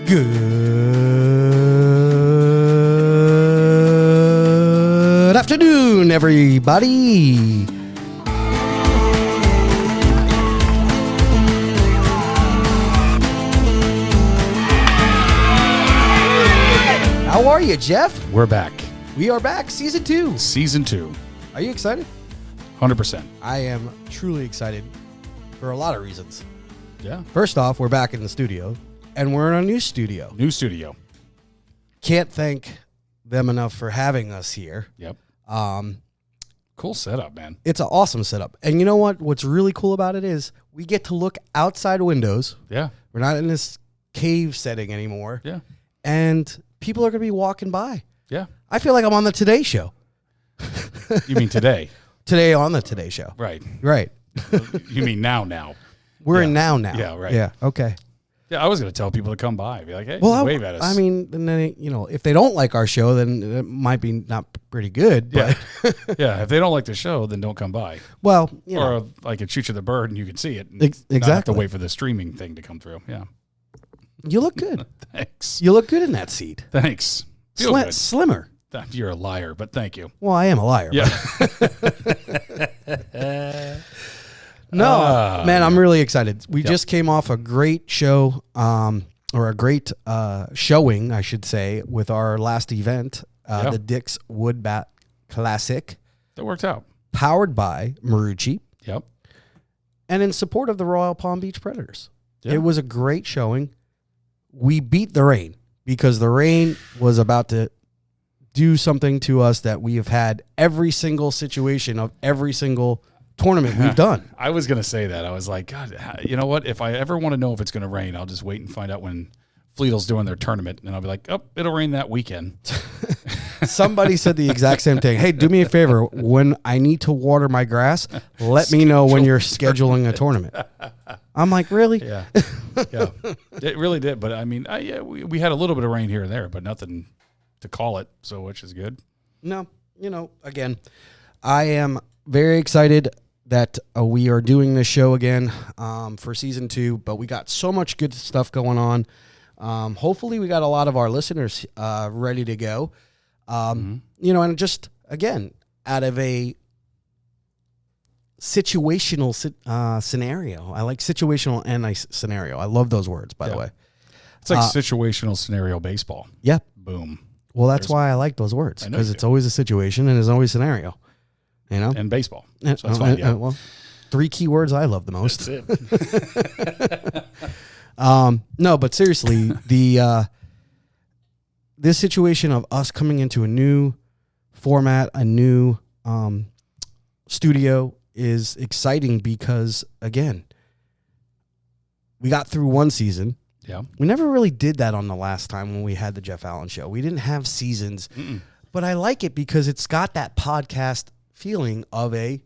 Good afternoon, everybody. How are you, Jeff? We're back. We are back, season 2. Season 2. Are you excited? 100%. I am truly excited for a lot of reasons. Yeah. First off, we're back in the studio, and we're in a new studio. New studio. Can't thank them enough for having us here. Yep. Cool setup, man. It's an awesome setup. And you know what? What's really cool about it is we get to look outside windows. Yeah. We're not in this cave setting anymore. Yeah. And people are going to be walking by. Yeah. I feel like I'm on the Today Show. You mean today? Today on the Today Show. Right. Right. You mean now? We're Yeah. in now. Yeah, right. Yeah, okay. Yeah, I was going to tell people to come by. Be like, hey, Well, wave at us. I mean, and then, you know, if they don't like our show, then it might be not pretty good. But, yeah, if they don't like the show, then don't come by. well, you know. Or I could shoot you the bird and you can see it. And Exactly. not have to wait for the streaming thing to come through. Yeah. You look good. Thanks. You look good in that seat. Thanks. Feel good. Slimmer. You're a liar, but thank you. Well, I am a liar. Yeah. No, man, I'm really excited. We Yep. just came off a great show, or a great showing, I should say, with our last event, Yeah. the Dick's Wood Bat Classic, That worked out. powered by Marucci, Yep. and in support of the Royal Palm Beach Predators. Yeah. It was a great showing. We beat the rain because the rain was about to do something to us that we have had every single situation of every single tournament we've done. I was going to say that. I was like, God, you know what? If I ever want to know if it's going to rain, I'll just wait and find out when Fleetel's doing their tournament. And I'll be like, oh, it'll rain that weekend. Somebody said the exact same thing. Hey, do me a favor. When I need to water my grass, let me know when you're scheduling a tournament. I'm like, really? Yeah. Yeah. It really did. But I mean, we had a little bit of rain here and there, but nothing to call it. So, which is good. No, you know, again, I am very excited that we are doing this show again for season 2, but we got so much good stuff going on. Hopefully we got a lot of our listeners ready to go. You know, and just, again, out of a situational scenario. I like situational and scenario. I love those words, by the way. It's like situational scenario baseball. Yeah. Boom. Well, that's why I like those words, I know because you it's do. always a situation and it's always scenario. You know? And baseball. So that's fine. Yeah. Well, 3 key words I love the most. That's it. No, but seriously, this situation of us coming into a new format, a new studio is exciting because, again, we got through one season. Yeah. We never really did that on the last time when we had the Jeff Allen show. We didn't have seasons, but I like it because it's got that podcast feeling of a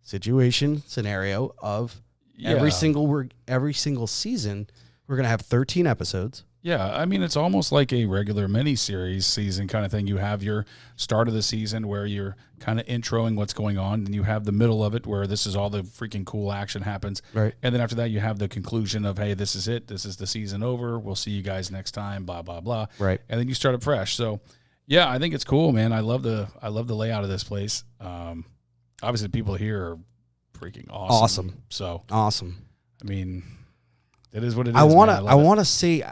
situation scenario of every single season. We're going to have 13 episodes. Yeah, I mean, it's almost like a regular mini-series season kind of thing. You have your start of the season where you're kind of introing what's going on, and you have the middle of it where this is all the freaking cool action happens. Right. And then after that, you have the conclusion of, hey, this is it. This is the season over. We'll see you guys next time, blah, blah, blah. Right. And then you start it fresh. So, yeah, I think it's cool, man. I love the layout of this place. Obviously, the people here are freaking awesome. So, Awesome. I mean, it is what it is. I want to to see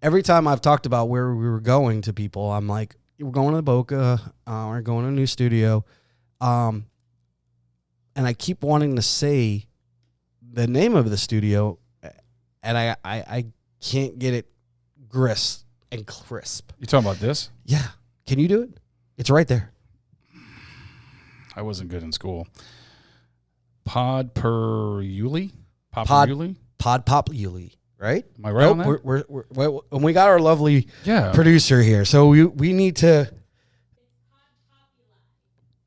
every time I've talked about where we were going to people, I'm like, we're going to Boca, we're going to a new studio. And I keep wanting to say the name of the studio, and I can't get it crisp and crisp. You talking about this? Yeah. Can you do it? It's right there. I wasn't good in school. Podperuli? Popperuli? Populi, right? Am I right on that? We're and we got our lovely Yeah. producer here, so we need to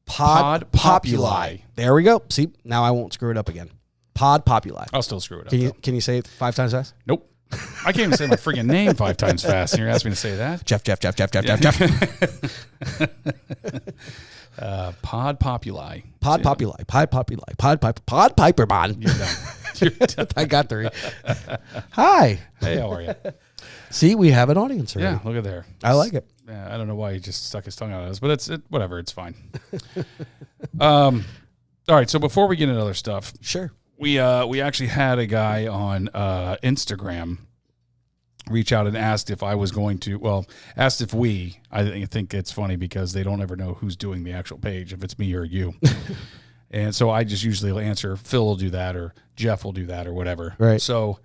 Podpopuli. There we go. See, now I won't screw it up again. Podpopuli. I'll still screw it up. Can you say it 5 times fast? Nope. I can't even say my friggin' name 5 times fast, and you're asking me to say that? Jeff. Podpopuli. Podpopuli. Pod Piperbon. You're done. I got 3. Hi. Hey, how are you? See, we have an audience already. Yeah, look at there. I like it. Yeah, I don't know why he just stuck his tongue out at us, but whatever. It's fine. All right, so before we get into other stuff, Sure. we actually had a guy on Instagram reach out and asked if I was going to, asked if I think it's funny because they don't ever know who's doing the actual page, if it's me or you. And so I just usually answer, Phil will do that or Jeff will do that or whatever. Right. So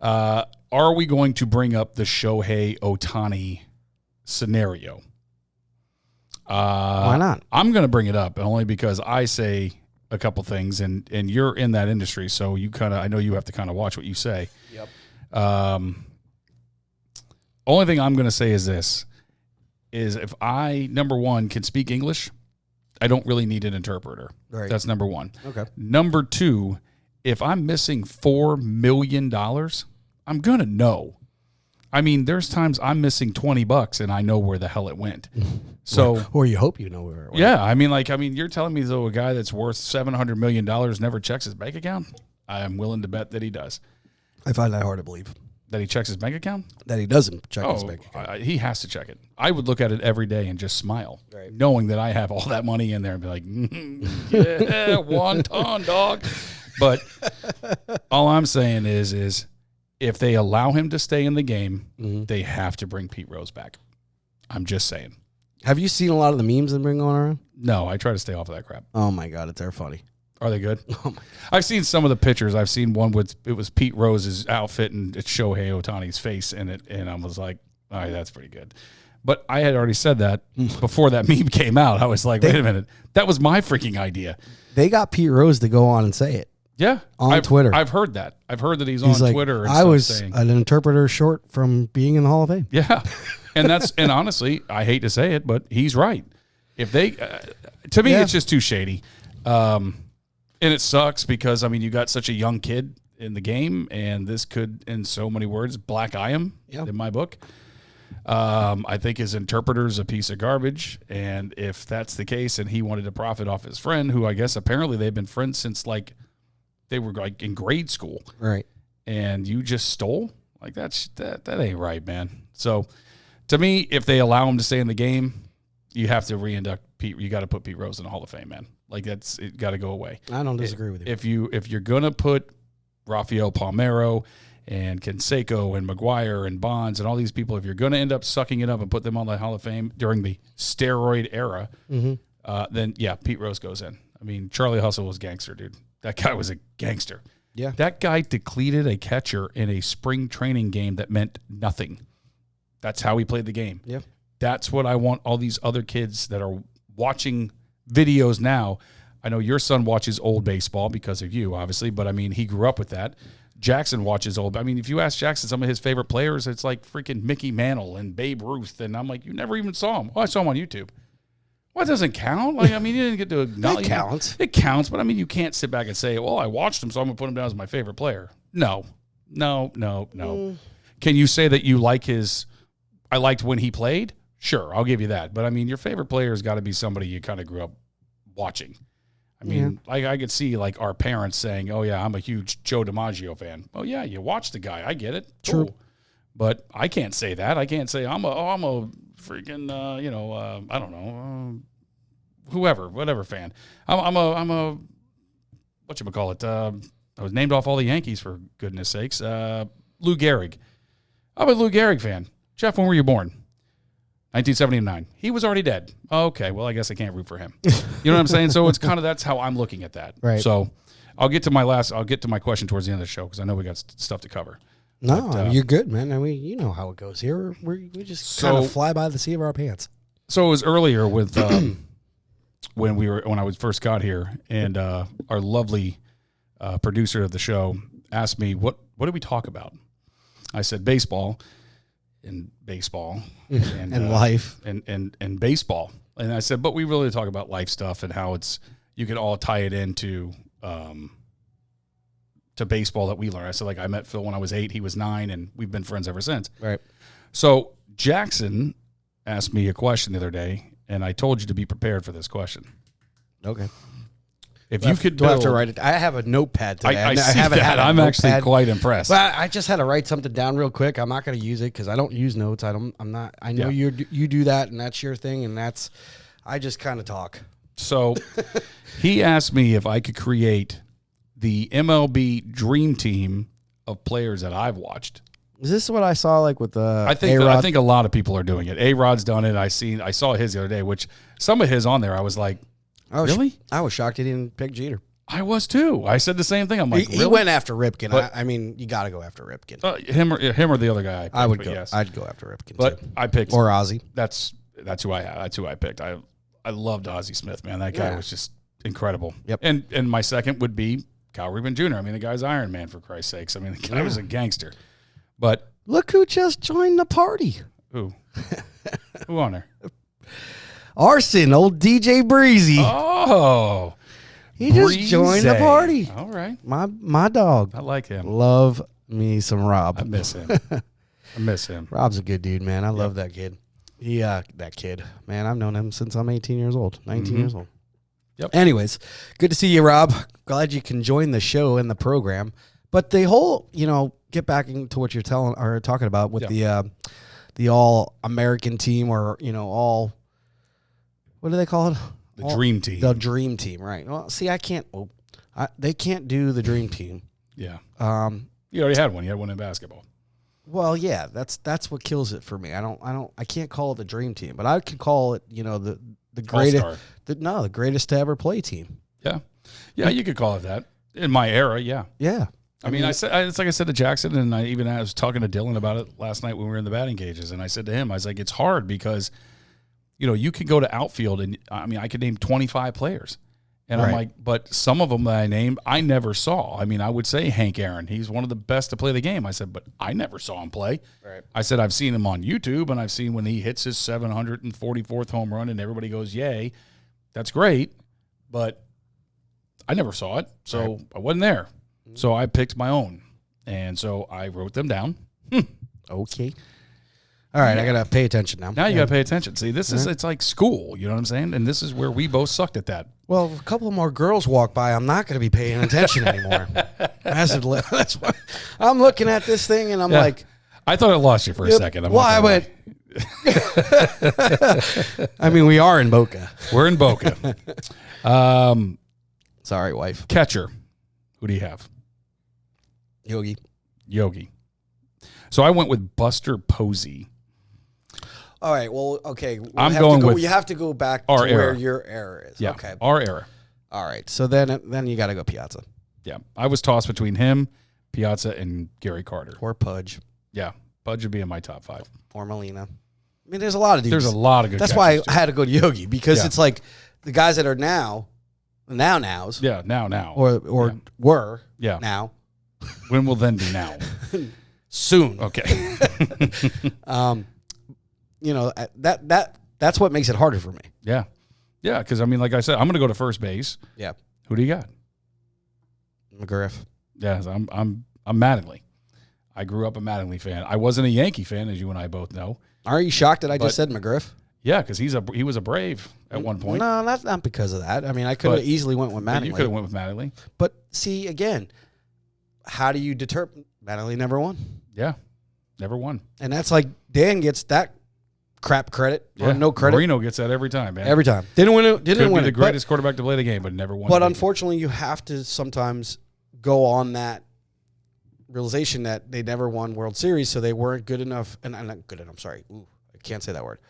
are we going to bring up the Shohei Ohtani scenario? Why not? I'm going to bring it up only because I say a couple things and you're in that industry. So I know you have to kind of watch what you say. Yep. Only thing I'm going to say is this, is if I, number one, can speak English, I don't really need an interpreter. Right. That's number one. Okay. Number two, if I'm missing $4 million, I'm going to know. I mean, there's times I'm missing $20 and I know where the hell it went. So, or you hope you know where it went. Yeah. I mean, you're telling me though a guy that's worth $700 million never checks his bank account? I'm willing to bet that he does. I find that hard to believe. That he checks his bank account? That he doesn't check his bank account. He has to check it. I would look at it every day and just smile, right, knowing that I have all that money in there and be like, yeah, 1 ton, dog. But all I'm saying is if they allow him to stay in the game, they have to bring Pete Rose back. I'm just saying. Have you seen a lot of the memes that been going around? No, I try to stay off of that crap. Oh, my God. They're funny. Are they good? I've seen some of the pictures. I've seen one with it was Pete Rose's outfit and it's Shohei Ohtani's face in it, and I was like, all right, that's pretty good. But I had already said that before that meme came out. I was like, wait a minute, that was my freaking idea. They got Pete Rose to go on and say it. Yeah, on Twitter. I've heard that. I've heard that he's on like, Twitter. And I was saying, an interpreter short from being in the Hall of Fame. Yeah, and honestly, I hate to say it, but he's right. If they, to me, it's just too shady. And it sucks because, I mean, you got such a young kid in the game, and this could, in so many words, black eye him in my book. I think his interpreter's a piece of garbage, and if that's the case and he wanted to profit off his friend, who I guess apparently they've been friends since, like, they were, like, in grade school. Right. And you just stole? Like, that ain't right, man. So, to me, if they allow him to stay in the game, you have to reinduct Pete. You got to put Pete Rose in the Hall of Fame, man. Like it got to go away. I don't disagree with you. If you're gonna put Rafael Palmeiro and Canseco and McGuire and Bonds and all these people, if you're gonna end up sucking it up and put them on the Hall of Fame during the steroid era, then yeah, Pete Rose goes in. I mean, Charlie Hustle was gangster, dude. That guy was a gangster. Yeah, that guy depleted a catcher in a spring training game that meant nothing. That's how he played the game. Yeah, that's what I want all these other kids that are watching videos now. I know your son watches old baseball because of you, obviously, but I mean, he grew up with that. Jackson watches old. I mean, if you ask Jackson some of his favorite players, it's like freaking Mickey Mantle and Babe Ruth, and I'm like, you never even saw him. Oh, I saw him on YouTube. Well, it doesn't count. Like, I mean, you didn't get to acknowledge. It counts. It counts, but I mean, you can't sit back and say, well, I watched him, so I'm going to put him down as my favorite player. No. Can you say that you like I liked when he played? Sure, I'll give you that. But, I mean, your favorite player has got to be somebody you kind of grew up watching. I mean, like I could see, like, our parents saying, oh, yeah, I'm a huge Joe DiMaggio fan. Oh, yeah, you watch the guy. I get it. True. Cool. But I can't say that. I can't say I'm a freaking, I don't know, whatever fan. I'm a whatchamacallit, I was named off all the Yankees, for goodness sakes. Lou Gehrig. I'm a Lou Gehrig fan. Jeff, when were you born? 1979. He was already dead. Okay, well, I guess I can't root for him. You know what I'm saying? So it's kind of, that's how I'm looking at that. Right. So I'll get to my question towards the end of the show because I know we got stuff to cover. No, but, you're good, man. I mean, you know how it goes here. We just kind of fly by the seat of our pants. So it was earlier with when I was first got here, and our lovely producer of the show asked me, what do we talk about? I said baseball and life and baseball. And I said, but we really talk about life stuff and how you can all tie it into to baseball that we learned. I said, like, I met Phil when I was 8, he was 9, and we've been friends ever since. Right. So Jackson asked me a question the other day, and I told you to be prepared for this question. Okay. If you could do I have build, to write it? I have a notepad today. I see haven't that. had a I'm actually notepad. quite impressed. Well, I just had to write something down real quick. I'm not going to use it because I don't use notes. I know you do that, and that's your thing, and I just kind of talk. So he asked me if I could create the MLB dream team of players that I've watched. Is this what I saw like with the I think a lot of people are doing it. A-Rod's done it. I saw his the other day, which some of his on there, I was like, really? I was shocked he didn't pick Jeter. I was too. I said the same thing. I'm like, he really? went after Ripken. But, I mean, you got to go after Ripken. Him or the other guy. I would go. Yes. I'd go after Ripken. But too. I picked or Ozzie. That's who I had. That's who I picked. I loved Ozzie Smith, man. That guy was just incredible. Yep. And my second would be Cal Ripken Jr. I mean, the guy's Iron Man, for Christ's sakes. I mean, the guy was a gangster. But look who just joined the party. who on there? Arson, old DJ Breezy. Oh, he just joined the party. All right, my dog. I like him. Love me some Rob. I miss him. Rob's a good dude, man. I love that kid. That kid, man. I've known him since I'm 18 years old, 19 years old. Yep. Anyways, good to see you, Rob. Glad you can join the show and the program. But the whole, get back into what you're talking about with the all American team, or all, what do they call it? The dream team. The dream team, right? Well, see, I can't. They can't do the dream team. Yeah. You already had one. You had one in basketball. Well, yeah, that's what kills it for me. I can't call it the dream team, but I could call it, the greatest, the greatest to ever play team. Yeah. Yeah, you could call it that. In my era, yeah. Yeah. I mean, it's like I said to Jackson, and I was talking to Dylan about it last night when we were in the batting cages, and I said to him, I was like, it's hard because, you could go to outfield, and I mean, I could name 25 players. And I'm like, but some of them that I named, I never saw. I mean, I would say Hank Aaron. He's one of the best to play the game. I said, but I never saw him play. Right. I said, I've seen him on YouTube, and I've seen when he hits his 744th home run, and everybody goes, yay. That's great, but I never saw it, so I wasn't there. So I picked my own, and so I wrote them down. Okay. All right, I got to pay attention now. Now you got to pay attention. See, it's like school, you know what I'm saying? And this is where we both sucked at that. Well, if a couple more girls walk by, I'm not going to be paying attention anymore. That's why I'm looking at this thing, and I'm like. I thought I lost you for a second. I went. I mean, we are in Boca. We're in Boca. Sorry, wife. Catcher. Who do you have? Yogi. So I went with Buster Posey. All right. Well, okay. I'm going with. You have to go back to where your era is. Yeah. Okay. Our era. All right. So then you got to go Piazza. Yeah. I was tossed between him, Piazza, and Gary Carter. Or Pudge. Yeah. Pudge would be in my top 5. Or Molina. I mean, there's a lot of dudes. There's a lot of good. That's why I had to go to Yogi, because it's like the guys that are nows. Yeah. Now. Or were. Yeah. Now. When will then be now? Soon. Okay. That's what makes it harder for me. Yeah. Yeah, because I mean, like I said, I'm going to go to first base. Yeah. Who do you got? McGriff. Yeah, I'm Mattingly. I grew up a Mattingly fan. I wasn't a Yankee fan, as you and I both know. Aren't you shocked that I just said McGriff? Yeah, because he was a Brave at one point. No, that's not because of that. I mean, I could have easily went with Mattingly. You could have went with Mattingly. But see, again, how do you determine? Mattingly never won. Yeah, never won. And that's like Dan gets that crap credit or no credit. Marino gets that every time, man. Every time. Didn't win it. Could be the greatest quarterback to play the game, but never won. But unfortunately, you have to sometimes go on that realization that they never won World Series, so they weren't good enough. And I'm not good enough. I'm sorry. Ooh, I can't say that word.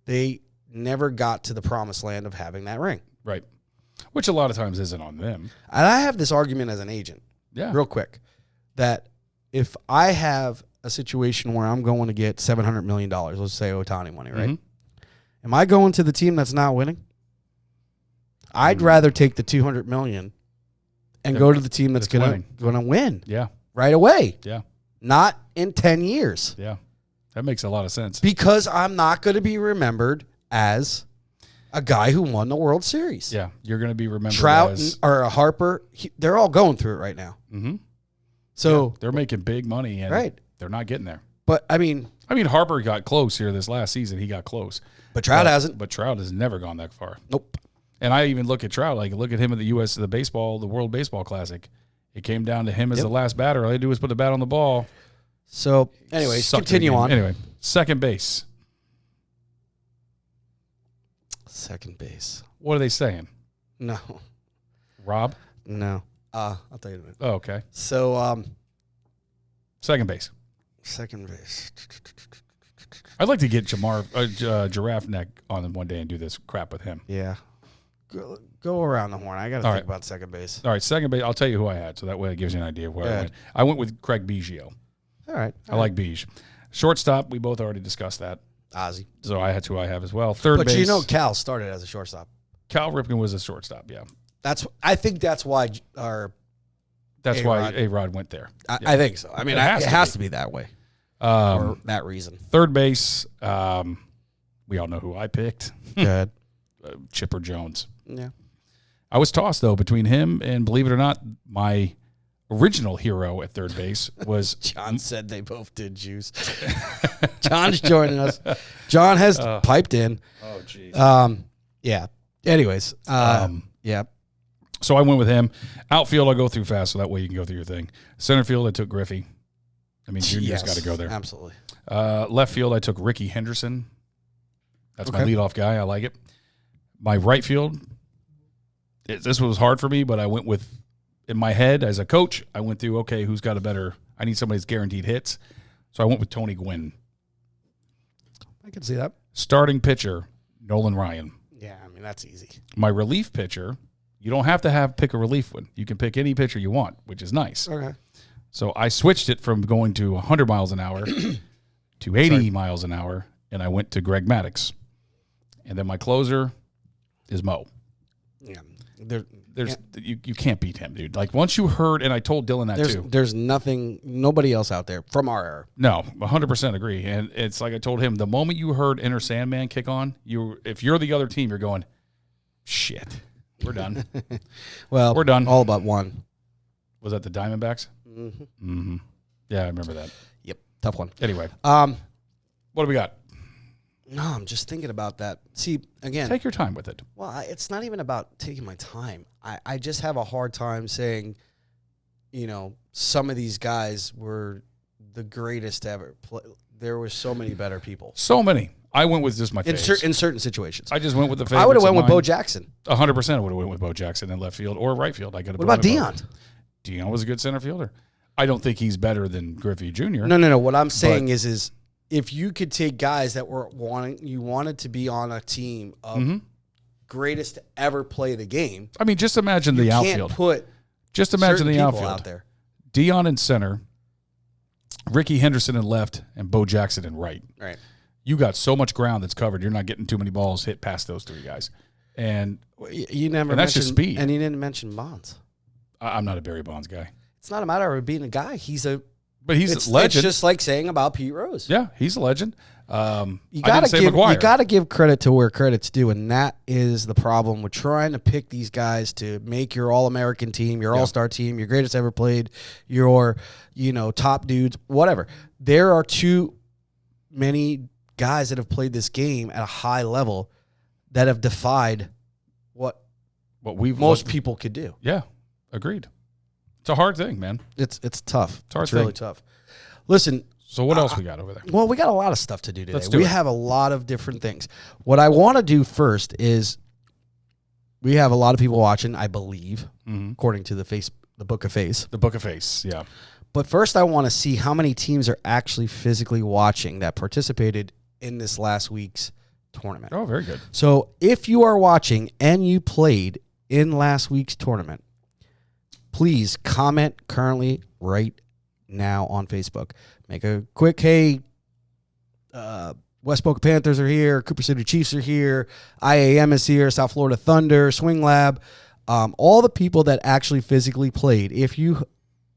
They never got to the promised land of having that ring. Right. Which a lot of times isn't on them. And I have this argument as an agent. Yeah. Real quick. That if I have a situation where I'm going to get $700 million, let's say Ohtani money, right? Mm-hmm. Am I going to the team that's not winning? I'd rather take the $200 million and go to the team that's going to win. Yeah. Right away. Yeah. Not in 10 years. Yeah. That makes a lot of sense. Because I'm not going to be remembered as a guy who won the World Series. Yeah. You're going to be remembered Trout or Harper, they're all going through it right now. Mm-hmm. So they're making big money, and they're not getting there. But I mean, Harper got close here this last season. He got close, but Trout hasn't. But Trout has never gone that far. Nope. And I even look at Trout, like look at him at the the World Baseball Classic. It came down to him as the last batter. All he did was put the bat on the ball. So, anyways, continue on. Anyway, second base. Second base. What are they saying? No. Rob? No. I'll tell you in a minute. Oh, okay. So, second base. Second base. I'd like to get Giraffe Neck on him one day and do this crap with him. Yeah. Go around the horn. I got to think about second base. All right, second base. I'll tell you who I had, so that way it gives you an idea of where I went. I went with Craig Biggio. All right. I like Biggio. Shortstop, we both already discussed that. Ozzy. So that's who I have as well. Third base. But you know Cal started as a shortstop. Cal Ripken was a shortstop, yeah. I think that's why A-Rod went there. I think so. I mean, it has to be that way. For that reason. Third base, we all know who I picked. Good. Chipper Jones. Yeah. I was tossed, though, between him and, believe it or not, my original hero at third base was... John said they both did juice. John's joining us. John has piped in. Oh, jeez. Yeah. Anyways. Yeah. So I went with him. Outfield, I'll go through fast, so that way you can go through your thing. Center field, I took Griffey. I mean, Junior's got to go there. Absolutely. Left field, I took Ricky Henderson. That's my leadoff guy. I like it. My right field, this was hard for me, but I went with, in my head as a coach, I went through, okay, who's got a better, I need somebody that's guaranteed hits. So I went with Tony Gwynn. I can see that. Starting pitcher, Nolan Ryan. Yeah, I mean, that's easy. My relief pitcher, you don't have to pick a relief one. You can pick any pitcher you want, which is nice. Okay. So I switched it from going to 100 miles an hour to 80 miles an hour, and I went to Greg Maddux. And then my closer is Mo. Yeah. You can't beat him, dude. Like, once you heard, and I told Dylan that too. There's nobody else out there from our era. No, 100% agree. And it's like I told him, the moment you heard Enter Sandman kick on, if you're the other team, you're going, shit, we're done. Well, we're done. All but one. Was that the Diamondbacks? Mm-hmm. Mm-hmm. Yeah, I remember that. Yep, tough one. Anyway, what do we got? No, I'm just thinking about that. See, again, take your time with it. Well, it's not even about taking my time. I just have a hard time saying, some of these guys were the greatest ever. There were so many better people. So many. I went with just my faves. In certain situations. I just went with the favorites. I would have went with Bo Jackson. 100% would have went with Bo Jackson in left field or right field. What about Dion? Dion was a good center fielder. I don't think he's better than Griffey Jr. No. What I'm saying is if you could take guys that you wanted to be on a team of greatest to ever play the game. I mean, just imagine the outfield. Just imagine the outfield out there. Dion in center, Ricky Henderson in left, and Bo Jackson in right. Right. You got so much ground that's covered. You're not getting too many balls hit past those three guys. And you never. And that's just speed. And you didn't mention Bonds. I'm not a Barry Bonds guy. It's not a matter of being a guy. He's a legend. It's just like saying about Pete Rose. Yeah, he's a legend. You gotta give credit to where credit's due, and that is the problem with trying to pick these guys to make your All-American team, your All-Star team, your greatest ever played, your top dudes, whatever. There are too many guys that have played this game at a high level that have defied what most people could do. Yeah, agreed. It's a hard thing, man. It's tough. It's really tough. Listen. So what else we got over there? Well, we got a lot of stuff to do today. We have a lot of different things. What I want to do first is we have a lot of people watching, I believe, according to the Book of Face. The Book of Face, yeah. But first I want to see how many teams are actually physically watching that participated in this last week's tournament. Oh, very good. So if you are watching and you played in last week's tournament, please comment currently right now on Facebook. Make a quick, hey, West Boca Panthers are here, Cooper City Chiefs are here, IAM is here, South Florida Thunder, Swing Lab, all the people that actually physically played.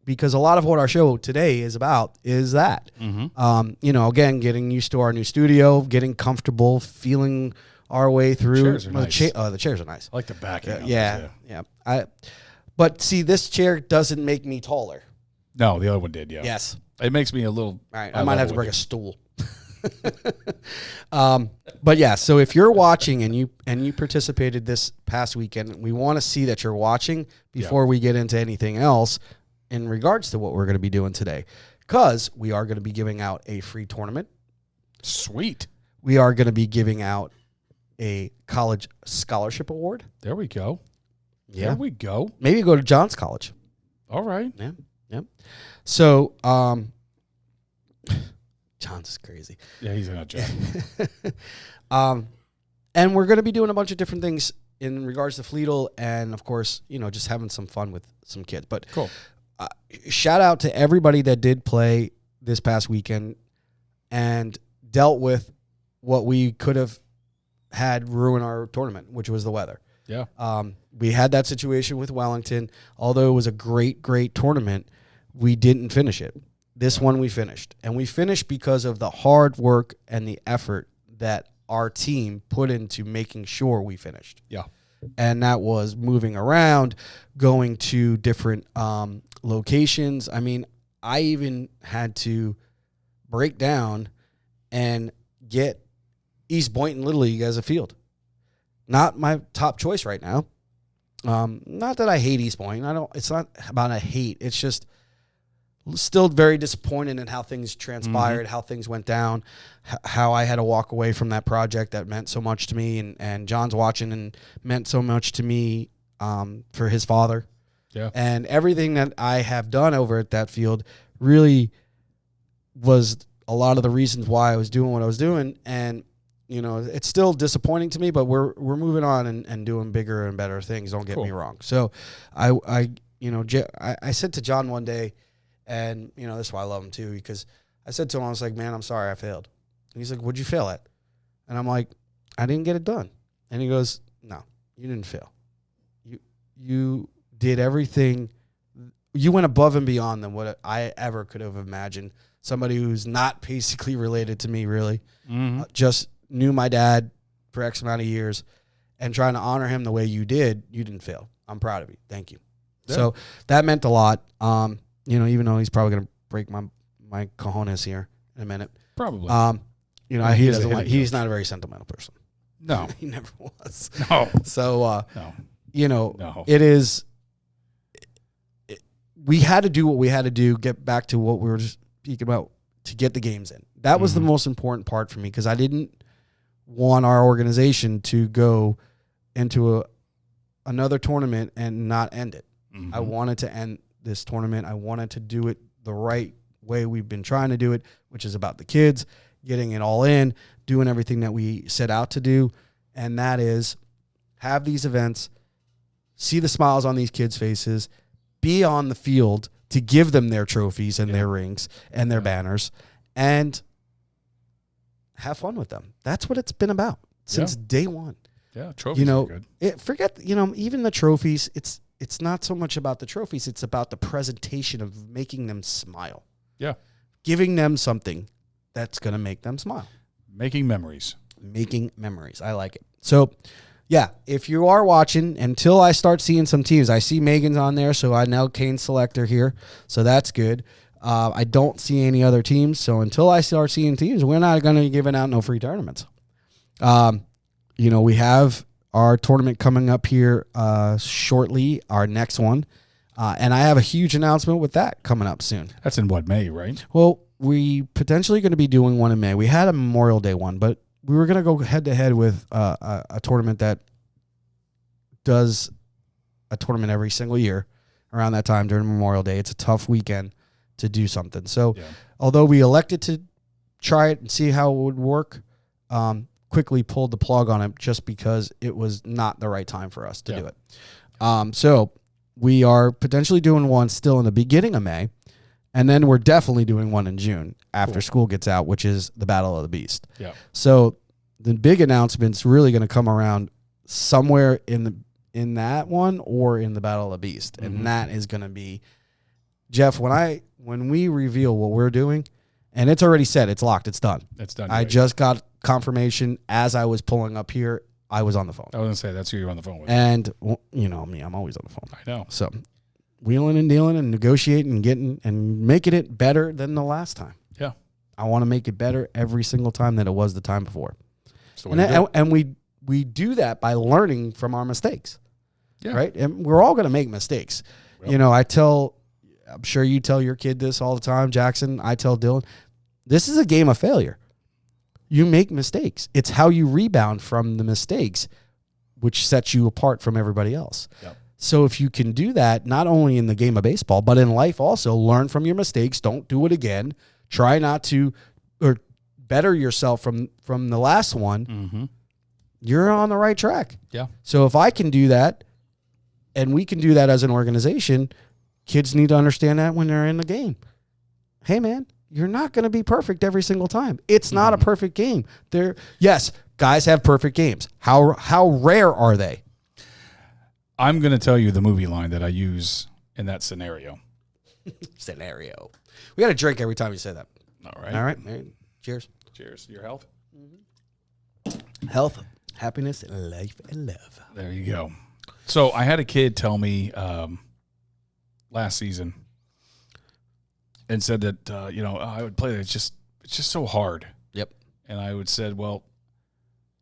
Because a lot of what our show today is about is that. Again, getting used to our new studio, getting comfortable, feeling our way through. The chairs are nice. The chairs are nice. I like the backing. Yeah. But see, this chair doesn't make me taller. No, the other one did, yeah. Yes. It makes me a little... All right, I might have to bring a stool. But yeah, so if you're watching and you participated this past weekend, we want to see that you're watching before we get into anything else in regards to what we're going to be doing today, because we are going to be giving out a free tournament. Sweet. We are going to be giving out a college scholarship award. There we go. Yeah. There we go. Maybe go to John's college. All right. Yeah. Yeah. So, John's is crazy. Yeah, he's not John. And we're going to be doing a bunch of different things in regards to Fleetle and, of course, just having some fun with some kids. But cool. Shout out to everybody that did play this past weekend and dealt with what we could have had ruin our tournament, which was the weather. Yeah. We had that situation with Wellington. Although it was a great, great tournament, we didn't finish it. This one we finished. And we finished because of the hard work and the effort that our team put into making sure we finished. Yeah. And that was moving around, going to different locations. I mean, I even had to break down and get East Boynton Little League as a field. Not my top choice right now. Not that I hate East Boynton. It's not about a hate. It's just still very disappointed in how things transpired, how things went down, how I had to walk away from that project that meant so much to me, and John's watching and meant so much to me for his father. Yeah. And everything that I have done over at that field really was a lot of the reasons why I was doing what I was doing. And, it's still disappointing to me, but we're moving on and doing bigger and better things. Don't get me wrong. So I said to John one day, and, this is why I love him too, because I said to him, I was like, man, I'm sorry I failed. And he's like, what'd you fail at? And I'm like, I didn't get it done. And he goes, no, you didn't fail. You did everything. You went above and beyond than what I ever could have imagined. Somebody who's not basically related to me, really, just knew my dad for X amount of years, and trying to honor him the way you did, you didn't fail. I'm proud of you. Thank you. Yeah. So that meant a lot. Even though he's probably going to break my cojones here in a minute. Probably. He's not a very sentimental person. No. He never was. No. So, No. It is, we had to do what we had to do, get back to what we were just speaking about to get the games in. That was the most important part for me, because I didn't want our organization to go into another tournament and not end it. I wanted to end this tournament. I wanted to do it the right way we've been trying to do it, which is about the kids, getting it all in, doing everything that we set out to do. And that is have these events, see the smiles on these kids' faces, be on the field to give them their trophies and their rings and their banners, and have fun with them. That's what it's been about since day one. Yeah, trophies are good. Forget, even the trophies, it's not so much about the trophies. It's about the presentation of making them smile. Yeah. Giving them something that's going to make them smile. Making memories. I like it. So, yeah, if you are watching, until I start seeing some teams, I see Megan's on there, so I know Kane's selector here. So that's good. I don't see any other teams. So until I start seeing teams, we're not going to be giving out no free tournaments. We have our tournament coming up here shortly, our next one. And I have a huge announcement with that coming up soon. That's in May, right? Well, we potentially going to be doing one in May. We had a Memorial Day one, but we were going to go head-to-head with a tournament that does a tournament every single year around that time during Memorial Day. It's a tough weekend to do something. So although we elected to try it and see how it would work, quickly pulled the plug on it just because it was not the right time for us to do it. So we are potentially doing one still in the beginning of May, and then we're definitely doing one in June after school gets out, which is the Battle of the Beast. Yeah. So the big announcement's really going to come around somewhere in that one or in the Battle of the Beast, and that is going to be, Jeff, when we reveal what we're doing, and it's already said, it's locked, it's done. It's done. I just got confirmation as I was pulling up here. I was on the phone. I was going to say, that's who you're on the phone with. And, you know me, I'm always on the phone. I know. So, wheeling and dealing and negotiating and getting and making it better than the last time. Yeah. I want to make it better every single time than it was the time before. And we do that by learning from our mistakes. Yeah. Right? And we're all going to make mistakes. Well, you know, I'm sure you tell your kid this all the time, Jackson. I tell Dylan, this is a game of failure. You make mistakes. It's how you rebound from the mistakes, which sets you apart from everybody else. Yep. So if you can do that, not only in the game of baseball, but in life also, learn from your mistakes. Don't do it again. Try not to, or better yourself from the last one. Mm-hmm. You're on the right track. Yeah. So if I can do that, and we can do that as an organization, kids need to understand that when they're in the game. Hey, man, you're not going to be perfect every single time. It's not a perfect game. Yes, guys have perfect games. How rare are they? I'm going to tell you the movie line that I use in that scenario. Scenario. We got to drink every time you say that. All right. All right. Cheers. Cheers. Your health. Mm-hmm. Health, happiness, life, and love. There you go. So I had a kid tell me last season and said that, I would play that. It's just so hard. Yep. And I would said, well,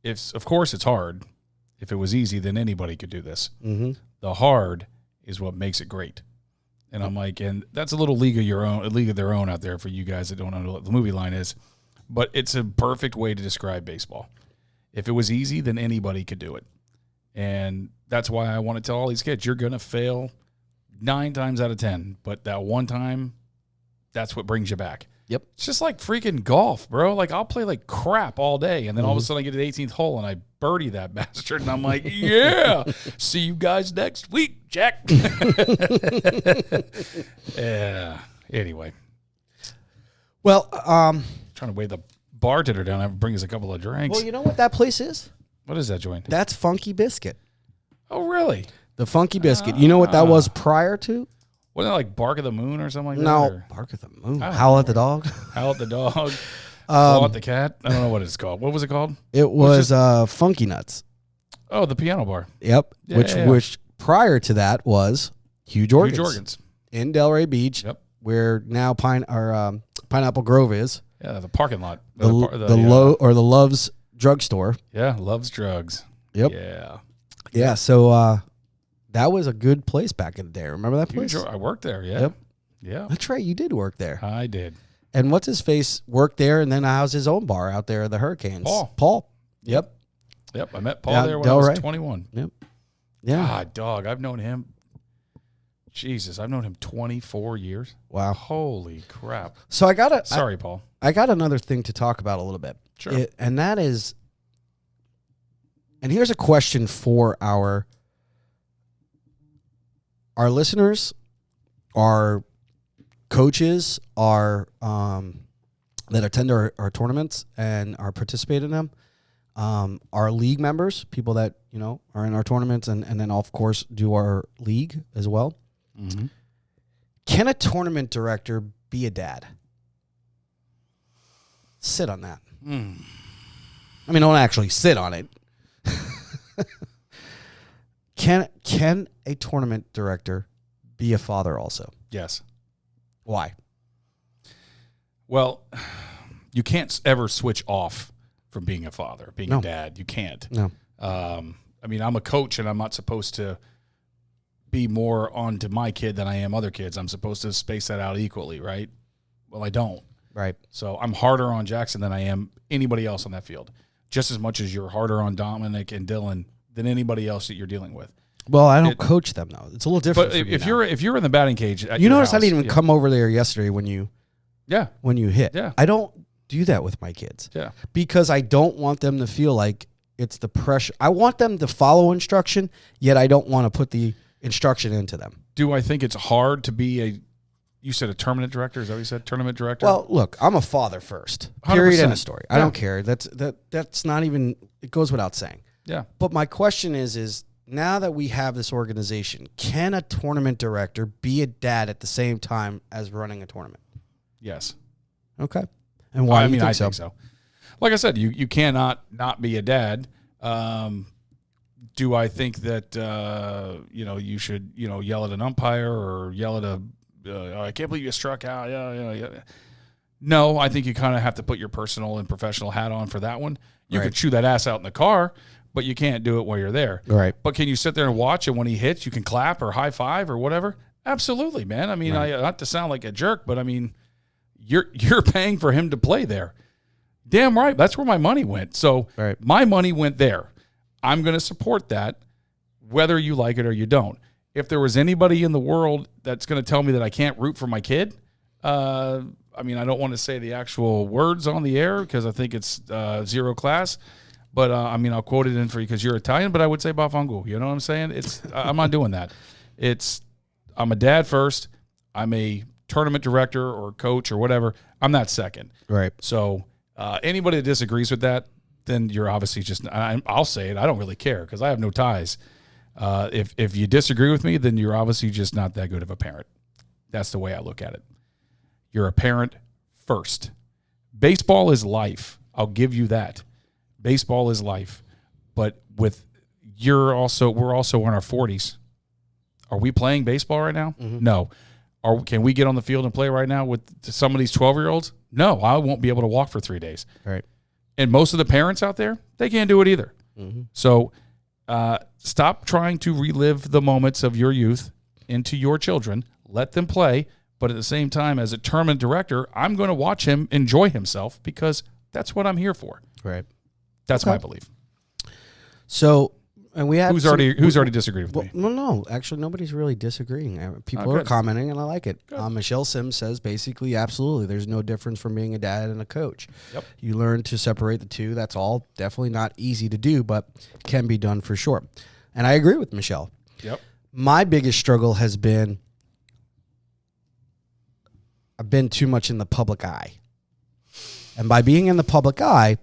of course it's hard. If it was easy, then anybody could do this. Mm-hmm. The hard is what makes it great. And I'm like, and that's a little league of their own out there for you guys that don't know what the movie line is. But it's a perfect way to describe baseball. If it was easy, then anybody could do it. And that's why I want to tell all these kids, you're going to fail 9 times out of 10. But that one time, that's what brings you back. Yep. It's just like freaking golf, bro. Like, I'll play like crap all day, and then all of a sudden I get to the 18th hole, and I birdie that bastard, and I'm like, yeah, see you guys next week, Jack. Yeah. Anyway. Well, trying to weigh the bartender down and bring us a couple of drinks. Well, you know what that place is? What is that joint? That's Funky Biscuit. Oh, really? The Funky Biscuit. You know what that was prior to? Wasn't it like Bark of the Moon or something like that? No, Bark of the Moon. Howl at the Dog. Howl at the Dog. Claw at the Cat. I don't know what it's called. What was it called? It was Funky Nuts. Oh, the piano bar. Yep. Yeah, which prior to that was Huge Organs. In Delray Beach. Yep. Where now Pineapple Grove is. Yeah, the parking lot. The Love's drugstore. Yeah, Love's Drugs. Yep. Yeah. Yeah. So that was a good place back in the day. Remember that place? I worked there. Yeah. Yep. Yeah. That's right. You did work there. I did. And what's his face worked there, and then has his own bar out there, the Hurricanes. Paul. Yep. I met Paul there when I was 21. Yep. Yeah. God, dog. I've known him. Jesus, I've known him 24 years. Wow. Holy crap. So Sorry, Paul. I got another thing to talk about a little bit. Sure. And that is, and here's a question for our listeners, our coaches, our that attend our tournaments and are participate in them, our league members, people that are in our tournaments and then of course do our league as well. Mm-hmm. Can a tournament director be a dad? Sit on that. I mean, don't actually sit on it. Can a tournament director be a father also? Yes. Why? Well, you can't ever switch off from being a father, being a dad. You can't. No. I mean, I'm a coach, and I'm not supposed to be more onto my kid than I am other kids. I'm supposed to space that out equally, right? Well, I don't. Right. So I'm harder on Jackson than I am anybody else on that field, just as much as you're harder on Dominic and Dylan than anybody else that you're dealing with. Well, I don't coach them though. It's a little different. But if you're in the batting cage, at you notice house, I didn't even come over there yesterday when you hit. Yeah. I don't do that with my kids. Yeah. Because I don't want them to feel like it's the pressure. I want them to follow instruction, yet I don't want to put the instruction into them. Do I think it's hard to be you said a tournament director? Is that what you said? Tournament director? Well, look, I'm a father first. Period. End of story. I don't care. That's not even, it goes without saying. Yeah. But my question is now that we have this organization, can a tournament director be a dad at the same time as running a tournament? Yes. Okay. And why? I think so. Like I said, you cannot not be a dad. Do I think that you should yell at an umpire or yell at I can't believe you struck out? Yeah. No, I think you kind of have to put your personal and professional hat on for that one. You Right. could chew that ass out in the car, but you can't do it while you're there. Right. But can you sit there and watch, and when he hits, you can clap or high five or whatever? Absolutely, man. I mean, not to sound like a jerk, but I mean, you're paying for him to play there. Damn right. That's where my money went. So my money went there. I'm going to support that, whether you like it or you don't. If there was anybody in the world that's going to tell me that I can't root for my kid, I mean, I don't want to say the actual words on the air because I think it's zero class. But, I mean, I'll quote it in for you because you're Italian, but I would say bafangu. You know what I'm saying? I'm not doing that. I'm a dad first. I'm a tournament director or coach or whatever. I'm not second. Right. So anybody that disagrees with that, then you're obviously just, I'll say it, I don't really care because I have no ties. If you disagree with me, then you're obviously just not that good of a parent. That's the way I look at it. You're a parent first. Baseball is life. I'll give you that. Baseball is life. But we're also in our 40s. Are we playing baseball right now? Mm-hmm. No. Can we get on the field and play right now with some of these 12-year-olds? No, I won't be able to walk for 3 days. Right. And most of the parents out there, they can't do it either. Mm-hmm. So stop trying to relive the moments of your youth into your children. Let them play. But at the same time, as a tournament director, I'm going to watch him enjoy himself because that's what I'm here for. Right. That's my belief. So, and we have who's already disagreed with me? Well, no, actually, nobody's really disagreeing. People are commenting, and I like it. Michelle Sims says basically, absolutely, there's no difference from being a dad and a coach. Yep. You learn to separate the two. That's all. Definitely not easy to do, but can be done for sure. And I agree with Michelle. Yep. My biggest struggle has been I've been too much in the public eye. And by being in the public eye,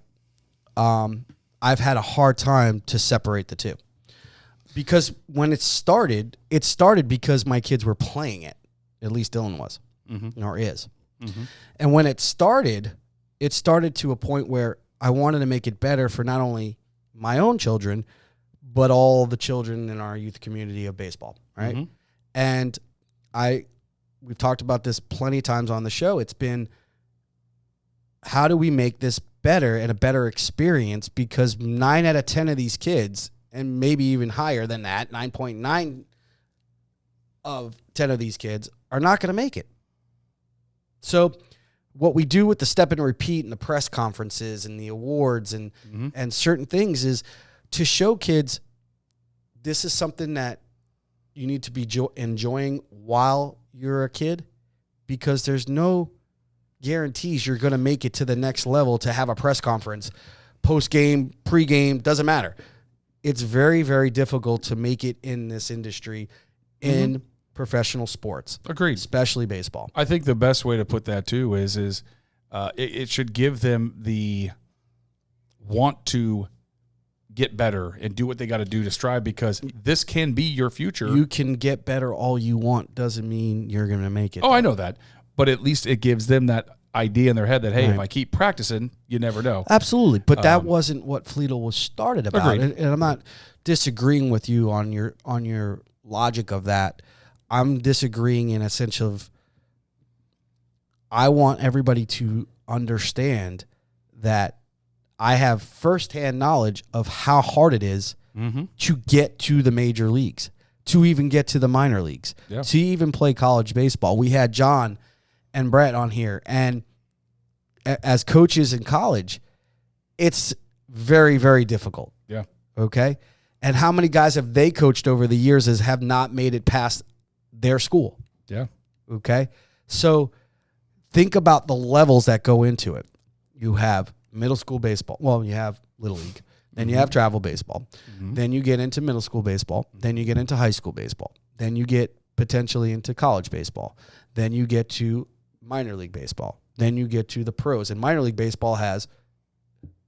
I've had a hard time to separate the two. Because when it started because my kids were playing it. At least Dylan was, or is. Mm-hmm. And when it started to a point where I wanted to make it better for not only my own children, but all the children in our youth community of baseball, right? Mm-hmm. And we've talked about this plenty of times on the show. It's been, how do we make this better and a better experience? Because 9 out of 10 of these kids, and maybe even higher than that, 9.9 of 10 of these kids are not going to make it. So what we do with the step and repeat and the press conferences and the awards and certain things is to show kids this is something that you need to be enjoying while you're a kid, because there's no guarantees you're going to make it to the next level to have a press conference, post-game, pre-game, doesn't matter. It's very, very difficult to make it in this industry in professional sports. Agreed. Especially baseball. I think the best way to put that too is it should give them the want to get better and do what they got to do to strive, because this can be your future. You can get better all you want. Doesn't mean you're going to make it. Oh, I know that. But at least it gives them that idea in their head that, hey, if I keep practicing, you never know. Absolutely. But that wasn't what Fleetle was started about. And I'm not disagreeing with you on your logic of that. I'm disagreeing in a sense of I want everybody to understand that I have firsthand knowledge of how hard it is to get to the major leagues, to even get to the minor leagues, to even play college baseball. We had John and Brett on here, and as coaches in college, it's very, very difficult. Yeah. Okay. And how many guys have they coached over the years as have not made it past their school? Yeah. Okay. So think about the levels that go into it. You have middle school baseball. Well, you have Little League. Then you have travel baseball. Then you get into middle school baseball. Then you get into high school baseball. Then you get potentially into college baseball. Then you get to minor league baseball. Then you get to the pros. And minor league baseball has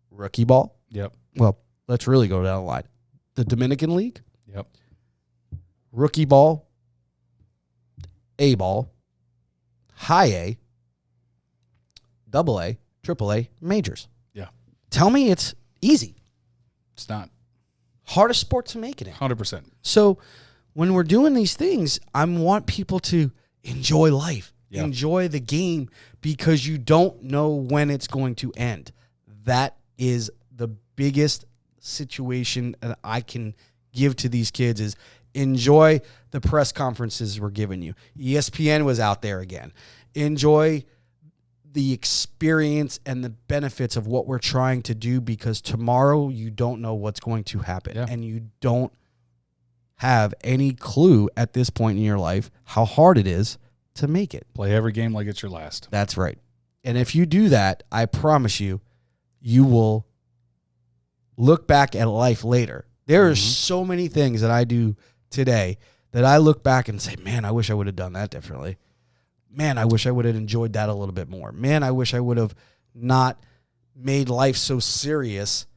rookie ball. Yep. Well, let's really go down the line. The Dominican League. Yep. Rookie ball. A ball. High A. Double A. Triple A. Majors. Yeah. Tell me it's easy. It's not. Hardest sport to make it in. 100%. So when we're doing these things, I want people to enjoy life. Yeah. Enjoy the game because you don't know when it's going to end. That is the biggest situation that I can give to these kids is enjoy the press conferences we're giving you. ESPN was out there again. Enjoy the experience and the benefits of what we're trying to do because tomorrow you don't know what's going to happen. Yeah. And you don't have any clue at this point in your life how hard it is to make it. Play every game like it's your last. That's right. And if you do that, I promise you, you will look back at life later. There are so many things that I do today that I look back and say, man, I wish I would have done that differently. Man, I wish I would have enjoyed that a little bit more. Man, I wish I would have not made life so serious.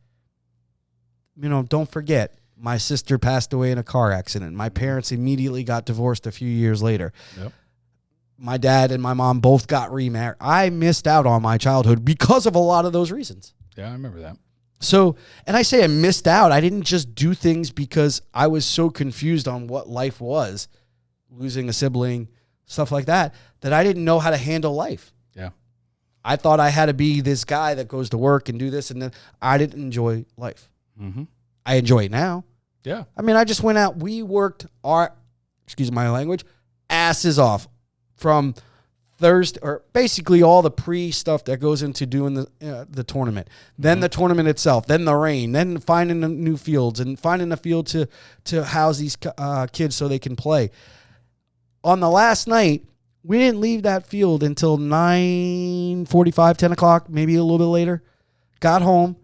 You know, don't forget, my sister passed away in a car accident. My parents immediately got divorced a few years later. Yep. My dad and my mom both got remarried. I missed out on my childhood because of a lot of those reasons. Yeah, I remember that. So, and I say I missed out. I didn't just do things because I was so confused on what life was, losing a sibling, stuff like that, that I didn't know how to handle life. Yeah. I thought I had to be this guy that goes to work and do this, and then I didn't enjoy life. Mm-hmm. I enjoy it now. Yeah. I mean, I just went out. We worked our, excuse my language, asses off from Thursday, or basically all the pre-stuff that goes into doing the tournament. Then the tournament itself, then the rain, then finding the new fields and finding a field to house these kids so they can play. On the last night, we didn't leave that field until 9:45, 10 o'clock, maybe a little bit later. Got home,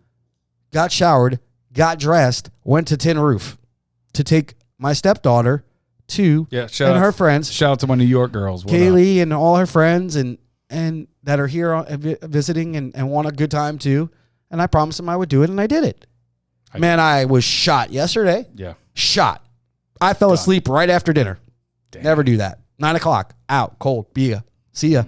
got showered, got dressed, went to Tin Roof to take my stepdaughter to her friends. Shout out to my New York girls. Kaylee and all her friends and that are here visiting and want a good time too. And I promised them I would do it, and I did it. I was shot yesterday. Yeah. Shot. I fell asleep right after dinner. Damn. Never do that. 9 o'clock, out, cold, be ya. See ya.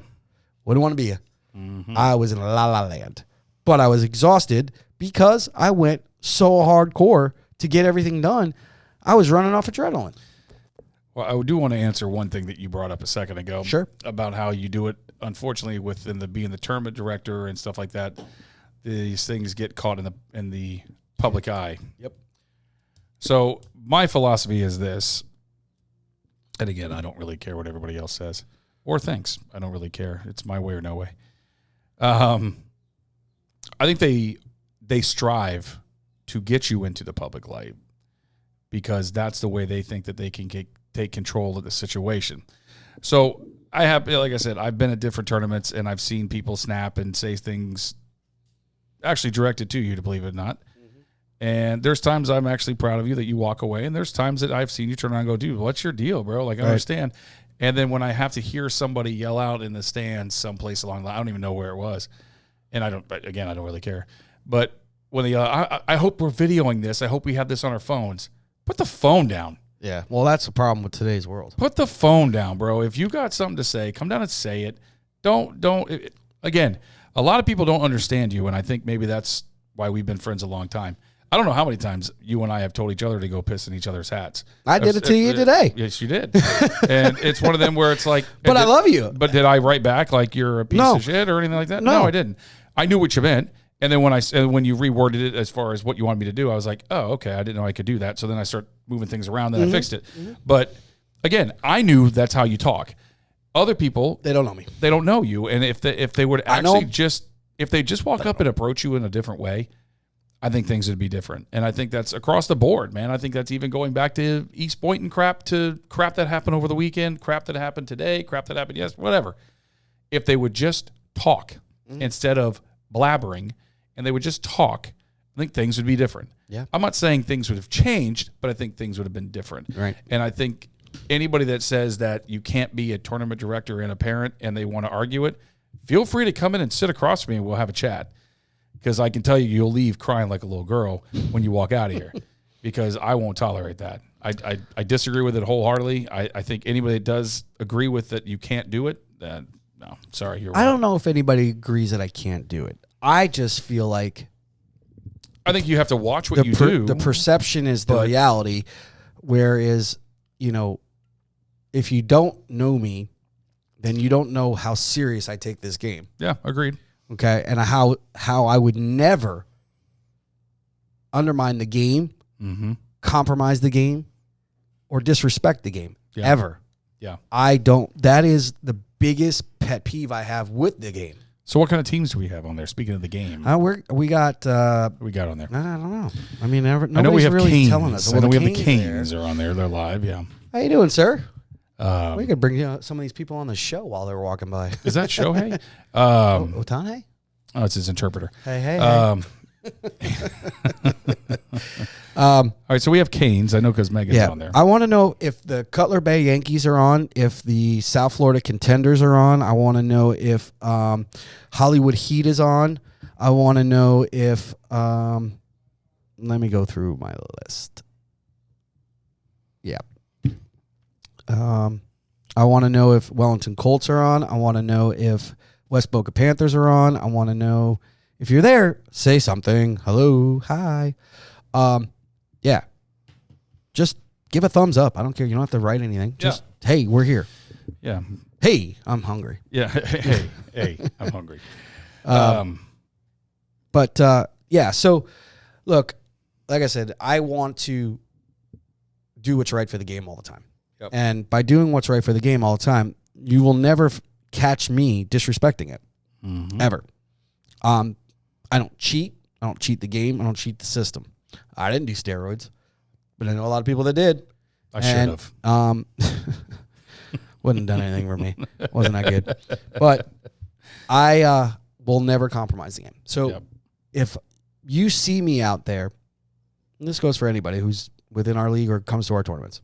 Wouldn't want to be ya. Mm-hmm. I was in la la land. But I was exhausted because I went so hardcore to get everything done. I was running off adrenaline. Well, I do want to answer one thing that you brought up a second ago. Sure. About how you do it, unfortunately, within being the tournament director and stuff like that. These things get caught in the public eye. Yep. So my philosophy is this, and again, I don't really care what everybody else says or thinks. I don't really care. It's my way or no way. I think they strive to get you into the public light because that's the way they think that they can take control of the situation. So I have, like I said, I've been at different tournaments and I've seen people snap and say things actually directed to you, to believe it or not. Mm-hmm. And there's times I'm actually proud of you that you walk away, and there's times that I've seen you turn around and go, dude, what's your deal, bro? Like, I understand. And then when I have to hear somebody yell out in the stands someplace along the line, I don't even know where it was. And I don't really care. But when they yell, I hope we're videoing this. I hope we have this on our phones. Put the phone down. Yeah. Well, that's the problem with today's world. Put the phone down, bro. If you got something to say, come down and say it. Again, a lot of people don't understand you, and I think maybe that's why we've been friends a long time. I don't know how many times you and I have told each other to go piss in each other's hats. I did it to you today. Yes, you did. And it's one of them where it's like... But I love you. But did I write back like you're a piece of shit or anything like that? No, I didn't. I knew what you meant. And then when you reworded it as far as what you wanted me to do, I was like, oh, okay, I didn't know I could do that. So then I start moving things around, then I fixed it. Mm-hmm. But again, I knew that's how you talk. Other people, they don't know me. They don't know you. And if they would actually if they just walk up and approach you in a different way, I think things would be different. And I think that's across the board, man. I think that's even going back to East Point and crap that happened over the weekend, crap that happened today, crap that happened yesterday, whatever. If they would just talk instead of blabbering, and they would just talk, I think things would be different. Yeah. I'm not saying things would have changed, but I think things would have been different. Right. And I think anybody that says that you can't be a tournament director and a parent and they want to argue it, feel free to come in and sit across from me and we'll have a chat. Because I can tell you, you'll leave crying like a little girl when you walk out of here. Because I won't tolerate that. I disagree with it wholeheartedly. I think anybody that does agree with that you can't do it, no, sorry. You're wrong. I don't know if anybody agrees that I can't do it. I just feel like I think you have to watch what you do. The perception is the reality. Whereas, if you don't know me, then you don't know how serious I take this game. Yeah, agreed. Okay, and how I would never undermine the game, compromise the game, or disrespect the game ever. Yeah, I don't. That is the biggest pet peeve I have with the game. So what kind of teams do we have on there? Speaking of the game, we got. We got on there. I don't know. I mean, nobody's I know we have really Canes. telling us. I know we have the Canes are on there. They're live. Yeah. How you doing, sir? We could bring some of these people on the show while they were walking by. Is that Shohei? Otane? Oh, it's his interpreter. Hey. All right, so we have Canes. I know because Megan's on there. I want to know if the Cutler Bay Yankees are on, if the South Florida Contenders are on. I want to know if Hollywood Heat is on. I want to know if let me go through my list. Yeah. I want to know if Wellington Colts are on. I want to know if West Boca Panthers are on. I want to know if you're there, say something. Hello, hi. Yeah. Just give a thumbs up. I don't care. You don't have to write anything. Just, hey, we're here. Yeah. Hey, I'm hungry. Yeah. Hey, I'm hungry. Yeah. So, look, like I said, I want to do what's right for the game all the time. Yep. And by doing what's right for the game all the time, you will never catch me disrespecting it. Ever. I don't cheat. I don't cheat the game. I don't cheat the system. I didn't do steroids, but I know a lot of people that did. I should have. Wouldn't have done anything for me. Wasn't that good. But I will never compromise the game. So if you see me out there, and this goes for anybody who's within our league or comes to our tournaments,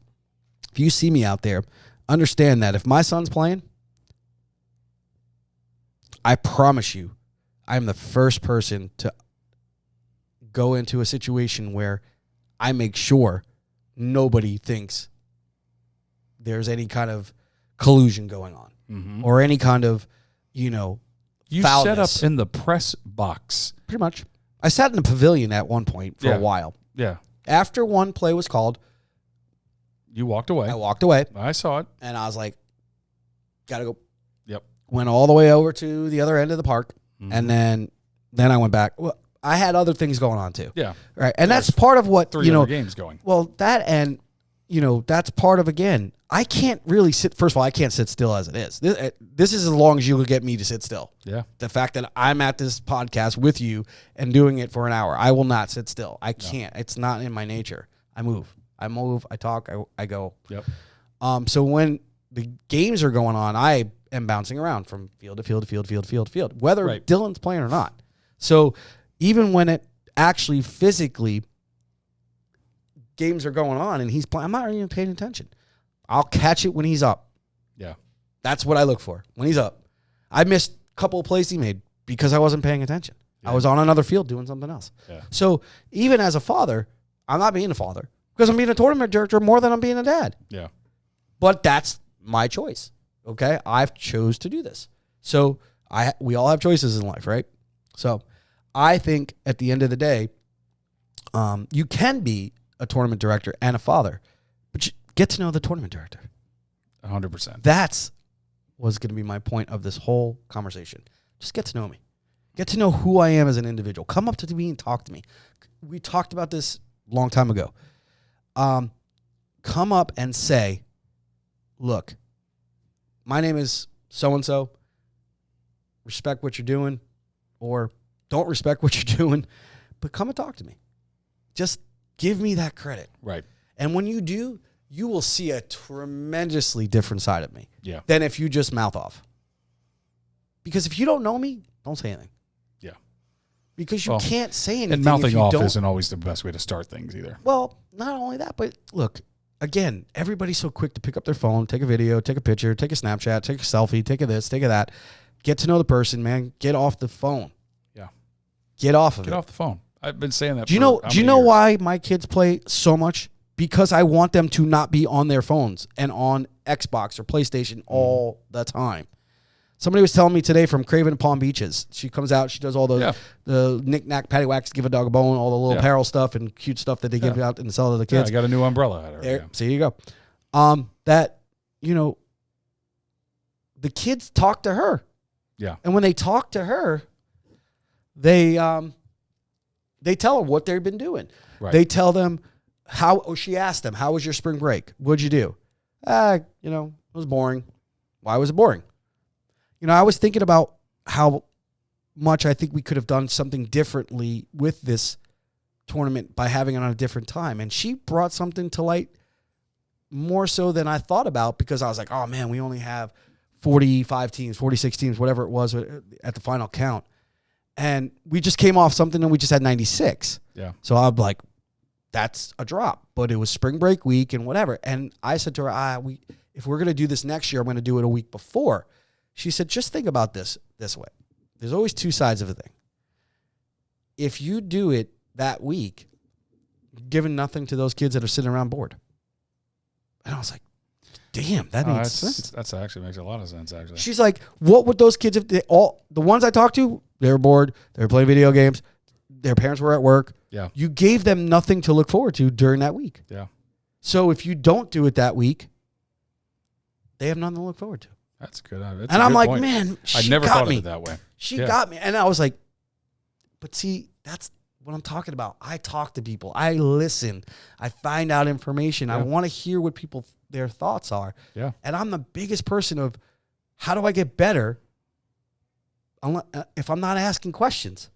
if you see me out there, understand that if my son's playing, I promise you, I'm the first person to go into a situation where I make sure nobody thinks there's any kind of collusion going on or any kind of, you foulness. set up in the press box. Pretty much. I sat in the pavilion at one point for a while. Yeah. After one play was called, you walked away. I walked away. I saw it. And I was like, gotta go. Yep. Went all the way over to the other end of the park. And then I went back. Well, I had other things going on too. Yeah. Right. And that's part of what, three other games going. Well, that and, that's part of, again, I can't really sit. First of all, I can't sit still as it is. This is as long as you will get me to sit still. Yeah. The fact that I'm at this podcast with you and doing it for an hour, I will not sit still. I can't. No. It's not in my nature. I move. I talk. I go. Yep. So when the games are going on, I am bouncing around from field to field to field, field to field to field, whether Dylan's playing or not. So even when it actually physically games are going on and he's playing, I'm not even paying attention. I'll catch it when he's up. Yeah. That's what I look for when he's up. I missed a couple of plays he made because I wasn't paying attention. Yeah. I was on another field doing something else. Yeah. So even as a father, I'm not being a father because I'm being a tournament director more than I'm being a dad. Yeah. But that's my choice. Okay. I've chose to do this. So we all have choices in life, right? So I think at the end of the day, you can be a tournament director and a father, but you get to know the tournament director. 100%. That's was going to be my point of this whole conversation. Just get to know me. Get to know who I am as an individual. Come up to me and talk to me. We talked about this a long time ago. Come up and say, look, my name is so-and-so. Respect what you're doing or don't respect what you're doing, but come and talk to me. Just give me that credit. Right. And when you do, you will see a tremendously different side of me than if you just mouth off. Because if you don't know me, don't say anything. Yeah. Because you can't say anything. And mouthing off isn't always the best way to start things either. Well, not only that, but look, again, everybody's so quick to pick up their phone, take a video, take a picture, take a Snapchat, take a selfie, take a this, take a that. Get to know the person, man. Get off the phone. Yeah. Get off of it. Get off the phone. I've been saying that Do you know why my kids play so much? Because I want them to not be on their phones and on Xbox or PlayStation all the time. Somebody was telling me today from Craven Palm Beaches. She comes out, she does all the knick-knack, paddywhacks, give a dog a bone, all the little apparel stuff and cute stuff that they give out and sell to the kids. I got a new umbrella out of her. So here you go. That, the kids talk to her. Yeah. And when they talk to her, they tell her what they've been doing. Right. They tell them she asked them, how was your spring break? What'd you do? It was boring. Why was it boring? I was thinking about how much I think we could have done something differently with this tournament by having it on a different time. And she brought something to light more so than I thought about, because I was like, oh man, we only have 45 teams, 46 teams, whatever it was at the final count. And we just came off something and we just had 96. Yeah. So I'm like, that's a drop. But it was spring break week and whatever. And I said to her, if we're going to do this next year, I'm going to do it a week before. She said, just think about this way. There's always two sides of a thing. If you do it that week, you're giving nothing to those kids that are sitting around bored. And I was like, damn, that makes sense. That actually makes a lot of sense, actually. She's like, what would those kids, the ones I talked to, they were bored. They were playing video games. Their parents were at work. Yeah. You gave them nothing to look forward to during that week. Yeah. So if you don't do it that week, they have nothing to look forward to. That's good. That's and I'm like, point. man, I never thought of it that way. She got me. And I was like, but see, that's what I'm talking about. I talk to people. I listen. I find out information. Yeah. I want to hear what their thoughts are. Yeah. And I'm the biggest person of how do I get better if I'm not asking questions?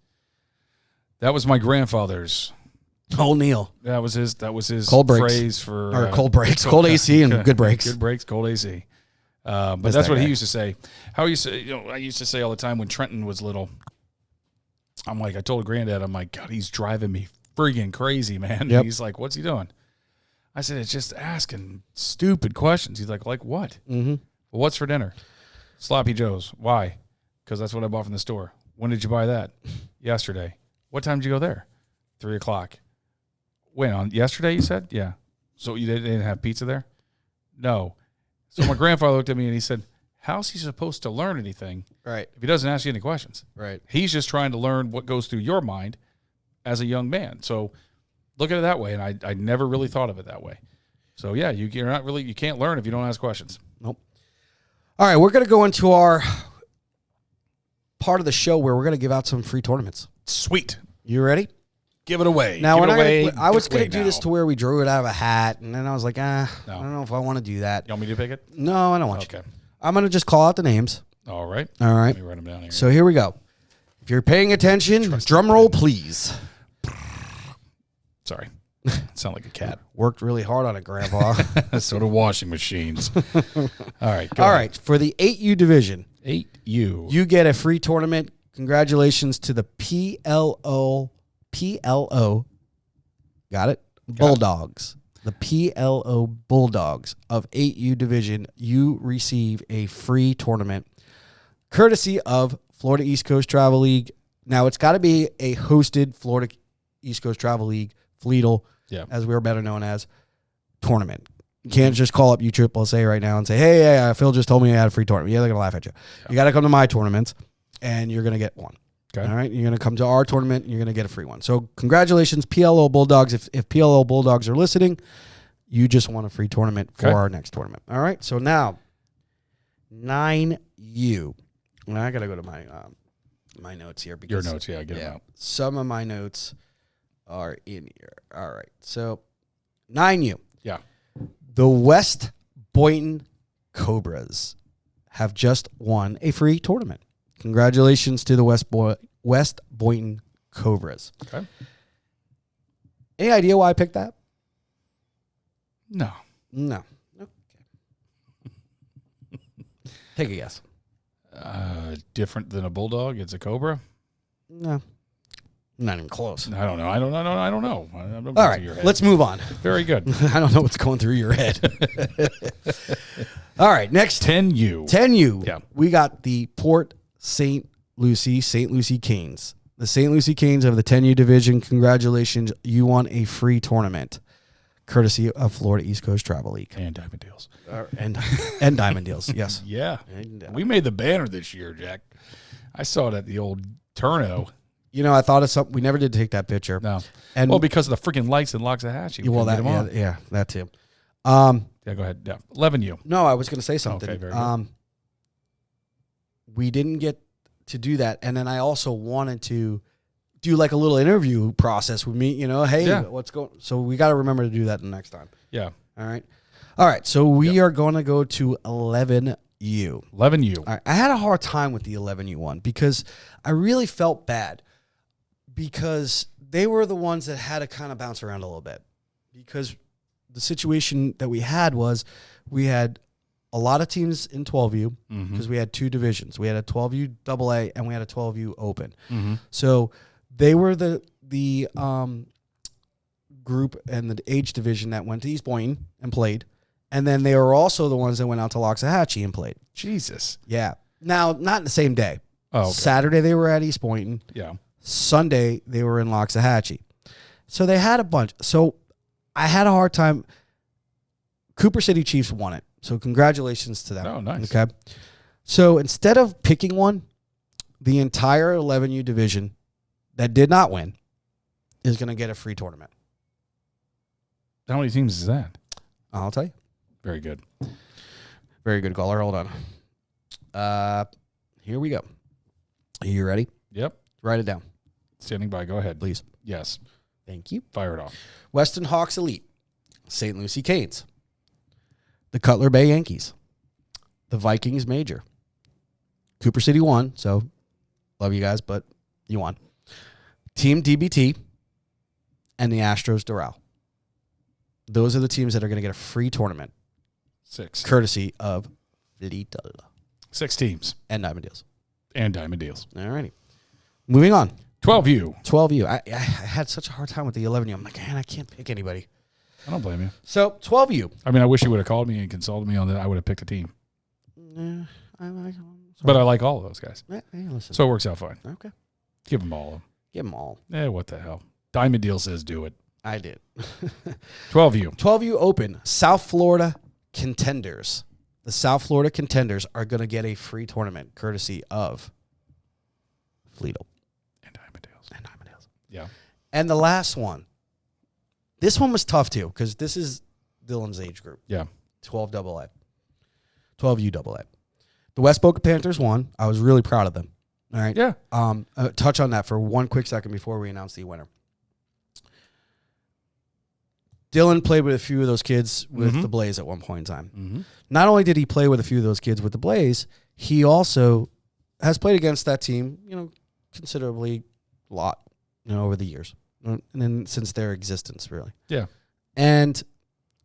That was my grandfather's. Old Neil. That was his cold phrase for cold breaks, cold AC and good breaks. Good breaks, cold AC. But that's what he used to say. I used to say all the time when Trenton was little. I'm like, I told Granddad, I'm like, God, he's driving me friggin' crazy, man. Yep. And he's like, what's he doing? I said, it's just asking stupid questions. He's like what? Mm-hmm. Well, what's for dinner? Sloppy Joe's. Why? Because that's what I bought from the store. When did you buy that? Yesterday. What time did you go there? 3:00. When, on yesterday you said? Yeah. So you didn't have pizza there? No. So my grandfather looked at me and he said, how's he supposed to learn anything right, if he doesn't ask you any questions? Right. He's just trying to learn what goes through your mind as a young man. So look at it that way. And I never really thought of it that way. So yeah, you can't learn if you don't ask questions. Nope. All right, we're going to go into our part of the show where we're going to give out some free tournaments. Sweet. You ready? Give it away. Now, I was going to do this to where we drew it out of a hat, and then I was like, I don't know if I want to do that. You want me to pick it? No, I don't want you. Okay. I'm going to just call out the names. All right. Let me write them down here. So here we go. If you're paying attention, drum roll, please. Sorry. Sound like a cat. Worked really hard on it, Grandpa. So do washing machines. All right. All right. For the 8U division. 8U. You get a free tournament. Congratulations to the PLO. Got it? Bulldogs. The PLO Bulldogs of 8U division. You receive a free tournament courtesy of Florida East Coast Travel League. Now, it's got to be a hosted Florida East Coast Travel League, FLEETL, as we are better known as, tournament. You can't just call up USSSA right now and say, hey, Phil just told me I had a free tournament. Yeah, they're going to laugh at you. Yeah. You got to come to my tournaments, and you're going to get one. Okay. All right? You're going to come to our tournament, and you're going to get a free one. So congratulations, PLO Bulldogs. If PLO Bulldogs are listening, you just won a free tournament for our next tournament. All right? So now, 9U. Now I got to go to my notes here. Because, your notes, get them out. Some of my notes are in here. All right. So 9U. Yeah. The West Boynton Cobras have just won a free tournament. Congratulations to the West Boynton Cobras. Okay. Any idea why I picked that? No. Okay. Take a guess. Different than a bulldog? It's a cobra? No. Not even close. I don't know. I don't know. All right, let's move on. Very good. I don't know what's going through your head. All right, next. 10U. 10U. Yeah. We got the Port St. Lucie Canes. The St. Lucie Canes of the 10U division. Congratulations. You won a free tournament, courtesy of Florida East Coast Travel League. And Diamond Deals. And Diamond Deals, yes. Yeah. We made the banner this year, Jack. I saw it at the old Terrano. You know, I thought of something. We never did take that picture. No. And because of the freaking lights and Loxahatchee. Well, that too. Yeah, go ahead. Yeah. 11U. No, I was going to say something. Okay, very good. we didn't get to do that. And then I also wanted to do like a little interview process with me, hey, what's going on? So we got to remember to do that the next time. Yeah. All right. So we are going to go to 11U. 11U. All right. I had a hard time with the 11U one because I really felt bad because they were the ones that had to kind of bounce around a little bit because the situation that we had was we had a lot of teams in 12U because we had two divisions. We had a 12U AA and we had a 12U Open. So they were the group and the age division that went to East Boynton and played. And then they were also the ones that went out to Loxahatchee and played. Jesus. Yeah. Now, not in the same day. Oh, okay. Saturday they were at East Boynton. Yeah. Sunday they were in Loxahatchee. So they had a bunch. So I had a hard time. Cooper City Chiefs won it. So congratulations to them. Oh, nice. Okay. So instead of picking one, the entire 11U division that did not win is going to get a free tournament. How many teams is that? I'll tell you. Very good. Very good caller. Hold on. Here we go. Are you ready? Yep. Write it down. Standing by. Go ahead. Please. Yes. Thank you. Fire it off. Western Hawks Elite. St. Lucie Canes. The Cutler Bay Yankees. The Vikings Major. Cooper City won, so love you guys, but you won. Team DBT and the Astros Doral. Those are the teams that are going to get a free tournament. 6. Courtesy of Little. 6 teams. And Diamond Deals. And Diamond Deals. All righty. Moving on. 12U. 12U. I had such a hard time with the 11U. I'm like, man, I can't pick anybody. I don't blame you. So, 12U. I mean, I wish you would have called me and consulted me on that. I would have picked a team. But I like all of those guys. Listen. So it works out fine. Okay. Give them all. Give them all. What the hell? Diamond Deal says do it. I did. 12U. 12U Open. South Florida Contenders. The South Florida Contenders are going to get a free tournament courtesy of Fleetle. And Diamond Deals. Yeah. And the last one. This one was tough, too, because this is Dylan's age group. Yeah. 12 AA. 12U AA. The West Boca Panthers won. I was really proud of them. All right. Yeah. Touch on that for one quick second before we announce the winner. Dylan played with a few of those kids with the Blaze at one point in time. Not only did he play with a few of those kids with the Blaze, he also has played against that team, considerably a lot, over the years. And then since their existence, really. Yeah. And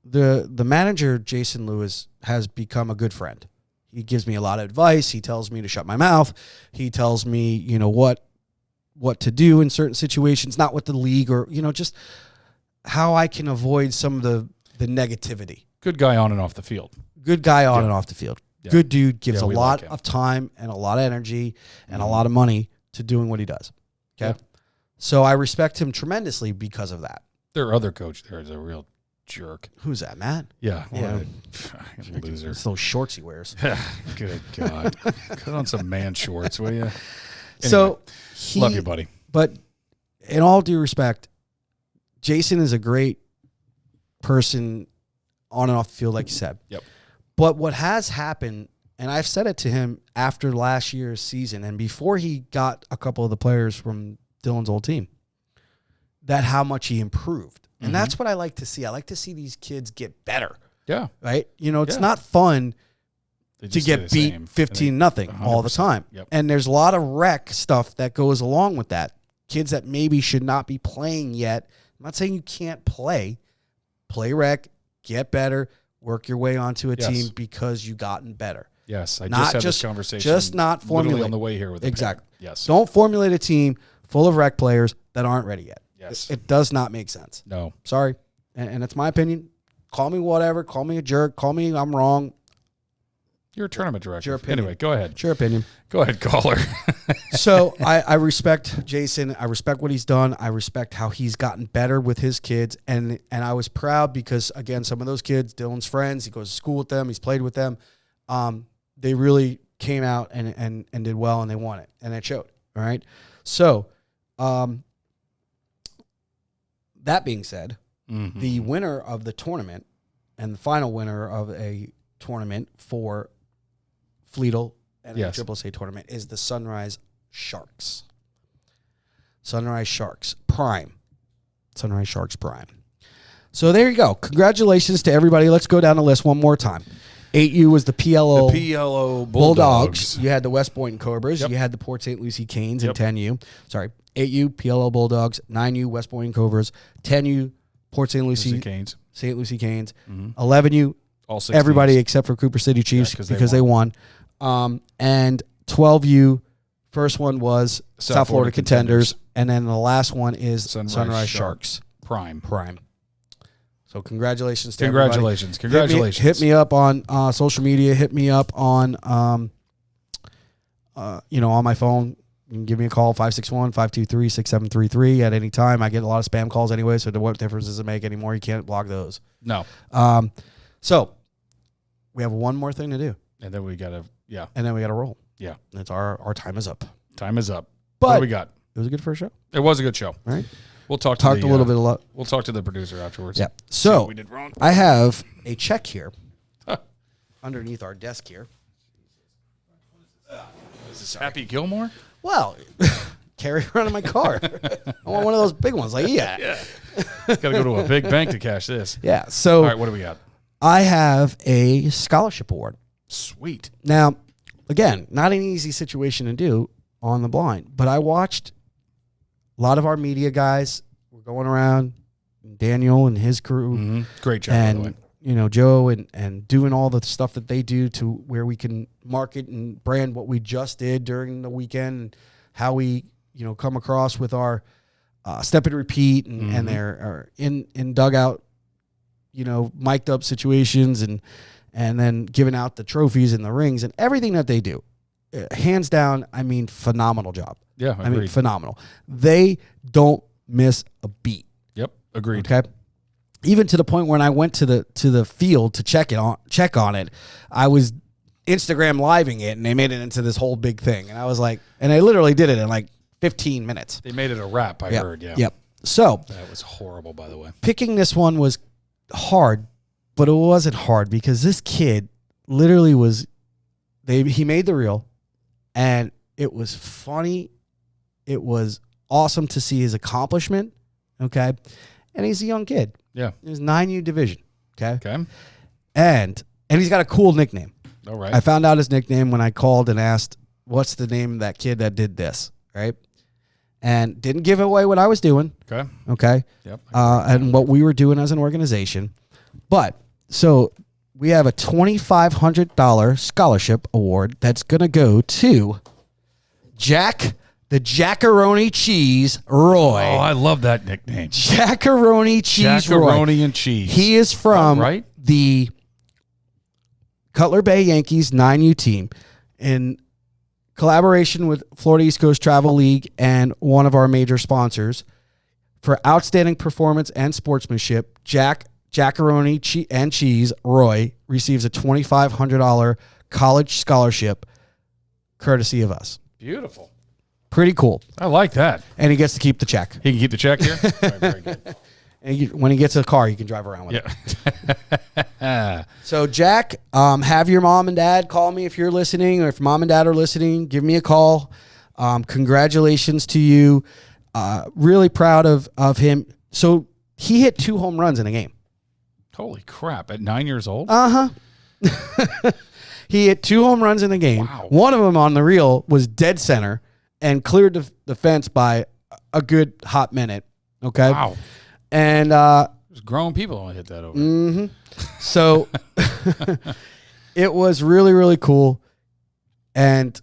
the manager, Jason Lewis, has become a good friend. He gives me a lot of advice. He tells me to shut my mouth. He tells me, what to do in certain situations, not with the league or, just how I can avoid some of the negativity. Good guy on and off the field. Good guy on and off the field. Yeah. Good dude, gives a lot of time and a lot of energy and a lot of money to doing what he does. Okay. Yeah. So I respect him tremendously because of that. Their other coach there is a real jerk. Who's that, Matt? Yeah. Loser. It's those shorts he wears. Good God. Put on some man shorts, will you? Anyway, so love you, buddy. But in all due respect, Jason is a great person on and off the field, like you said. Yep. But what has happened, and I've said it to him after last year's season and before he got a couple of the players from Dylan's old team, that how much he improved. And that's what I like to see. I like to see these kids get better. Yeah. Right? It's not fun to get beat 15-0 all the time. Yep. And there's a lot of rec stuff that goes along with that. Kids that maybe should not be playing yet. I'm not saying you can't play. Play rec, get better, work your way onto a team because you've gotten better. Yes, I just had this conversation. Just not formulate on the way here with exactly. Yes. Don't formulate a team full of rec players that aren't ready yet. Yes. It does not make sense. No. Sorry. And it's my opinion. Call me whatever. Call me a jerk. Call me I'm wrong. You're a tournament director. Your opinion. Anyway, go ahead. It's your opinion. Go ahead, caller. So I respect Jason. I respect what he's done. I respect how he's gotten better with his kids. And I was proud because, again, some of those kids, Dylan's friends, he goes to school with them. He's played with them. They really came out and did well, and they won it. And it showed. All right. So that being said, the winner of the tournament and the final winner of a tournament for Fleetle NAAA tournament is the Sunrise Sharks. Sunrise Sharks Prime. Sunrise Sharks Prime. So there you go. Congratulations to everybody. Let's go down the list one more time. 8U was the PLO. The PLO Bulldogs. You had the West Boynton Cobras. Yep. You had the Port St. Lucie Canes and 10U. Sorry, 8U PLO Bulldogs. 9U West Boynton Cobras. 10U Port St. Lucie Canes. St. Lucie Canes. 11U. All 6 everybody teams. except for Cooper City Chiefs because they won. And 12U. First one was South Florida Contenders. And then the last one is Sunrise Sharks. Prime. So congratulations to everybody. Congratulations. Hit me up on social media. Hit me up on, on my phone. You can give me a call, 561-523-6733 at any time. I get a lot of spam calls anyway, so what difference does it make anymore? You can't block those. No. So we have one more thing to do. And then we got to, And then we got to roll. Yeah. That's our time is up. Time is up. But what do we got? It was a good first show. It was a good show. All right. We'll talked a little bit. We'll talk to the producer afterwards. Yeah. So we did wrong. I have a check here underneath our desk here. Is this Happy Gilmore? Well, carry around in my car. I want one of those big ones. Like, yeah. Got to go to a big bank to cash this. Yeah. So, all right, what do we got? I have a scholarship award. Sweet. Now, again, not an easy situation to do on the blind, but I watched a lot of our media guys were going around, Daniel and his crew. Mm-hmm. Great job, and, by the way. Joe and doing all the stuff that they do to where we can market and brand what we just did during the weekend, and how we, come across with our step and repeat and their in dugout, mic'd up situations and then giving out the trophies and the rings and everything that they do. Hands down, phenomenal job. Yeah, agreed. Phenomenal. They don't miss a beat. Yep, agreed. Okay. Even to the point when I went to the field to check on it, I was Instagram living it, and they made it into this whole big thing. And I was like, and I literally did it in like 15 minutes. They made it a wrap, I heard. Yeah. Yep. So that was horrible, by the way. Picking this one was hard, but it wasn't hard because this kid literally he made the reel, and it was funny. It was awesome to see his accomplishment. Okay. And he's a young kid. Yeah. He's 9U division. Okay. Okay. And he's got a cool nickname. All right. I found out his nickname when I called and asked, what's the name of that kid that did this? Right. And didn't give away what I was doing. Okay. Okay. Yep. And what we were doing as an organization. But so we have a $2,500 scholarship award that's going to go to the Jackaroni Cheese Roy. Oh, I love that nickname. Jackaroni Cheese Roy. Jackaroni and cheese. He is from the Cutler Bay Yankees 9U team in collaboration with Florida East Coast Travel League and one of our major sponsors. For outstanding performance and sportsmanship, Jackaroni and Cheese Roy receives a $2,500 college scholarship courtesy of us. Beautiful. Pretty cool. I like that. And he gets to keep the check. He can keep the check here? All right, very good. And when he gets a car, you can drive around with it. So, Jack, have your mom and dad call me if you're listening, or if mom and dad are listening, give me a call. Congratulations to you. Really proud of him. So, he hit 2 home runs in a game. Holy crap. At 9 years old? Uh-huh. He hit 2 home runs in the game. Wow. One of them on the reel was dead center and cleared the fence by a good hot minute. Okay. Wow. And there's grown people only hit that over. Mm-hmm. So it was really, really cool. And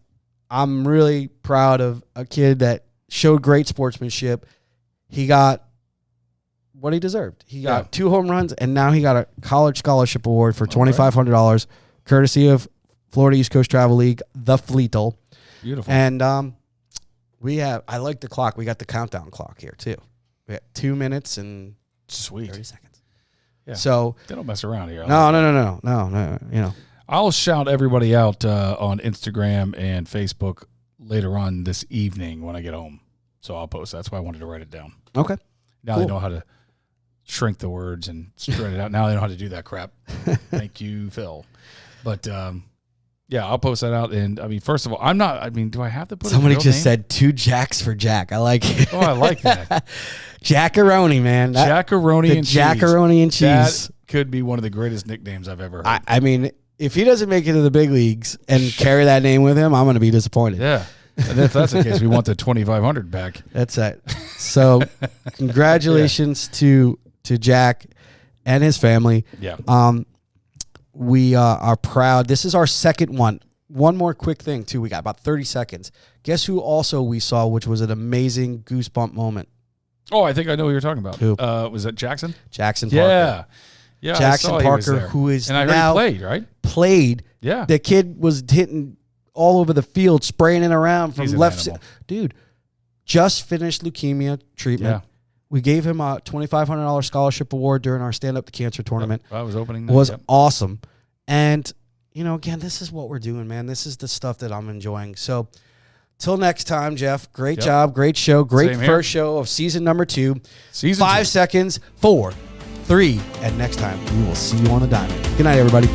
I'm really proud of a kid that showed great sportsmanship. He got what he deserved. He got 2 home runs, and now he got a college scholarship award for $2,500, courtesy of Florida East Coast Travel League, the Fleetle. Beautiful. And I like the clock. We got the countdown clock here too. We got 2 minutes and 30 seconds. Yeah. So they don't mess around here. No. I'll shout everybody out on Instagram and Facebook later on this evening when I get home. So I'll post. That's why I wanted to write it down. Okay. Now they know how to shrink the words and spread it out. Now they know how to do that crap. Thank you, Phil. But Yeah, I'll post that out. And I mean, first of all, I'm not. I mean, do I have to put? Somebody his real just name? said 2 Jacks for Jack. I like it. Oh, I like that. Jackaroni, man. Jackaroni and cheese. Jackaroni and cheese. That could be one of the greatest nicknames I've ever heard. I mean, if he doesn't make it to the big leagues and carry that name with him, I'm going to be disappointed. Yeah. And if that's the case, we want the 2,500 back. That's it. So, congratulations to Jack and his family. Yeah. We are proud. This is our second one. One more quick thing, too. We got about 30 seconds. Guess who also we saw, which was an amazing goosebump moment? Oh, I think I know who you're talking about. Who? Was that Jackson? Jackson Parker. Yeah. Yeah. Jackson Parker, who is and I heard now he played, right? Played. Yeah. The kid was hitting all over the field, spraying it around from He's an left. animal. Dude, just finished leukemia treatment. Yeah. We gave him a $2,500 scholarship award during our Stand Up to Cancer tournament. I was opening that. Was Yep. awesome. And, you know, again, this is what we're doing, man. This is the stuff that I'm enjoying. So, till next time, Jeff, great job, great show, great Same first here. show of season number 2. Season 5 2. seconds, 4, 3, and next time we will see you on the diamond. Good night, everybody.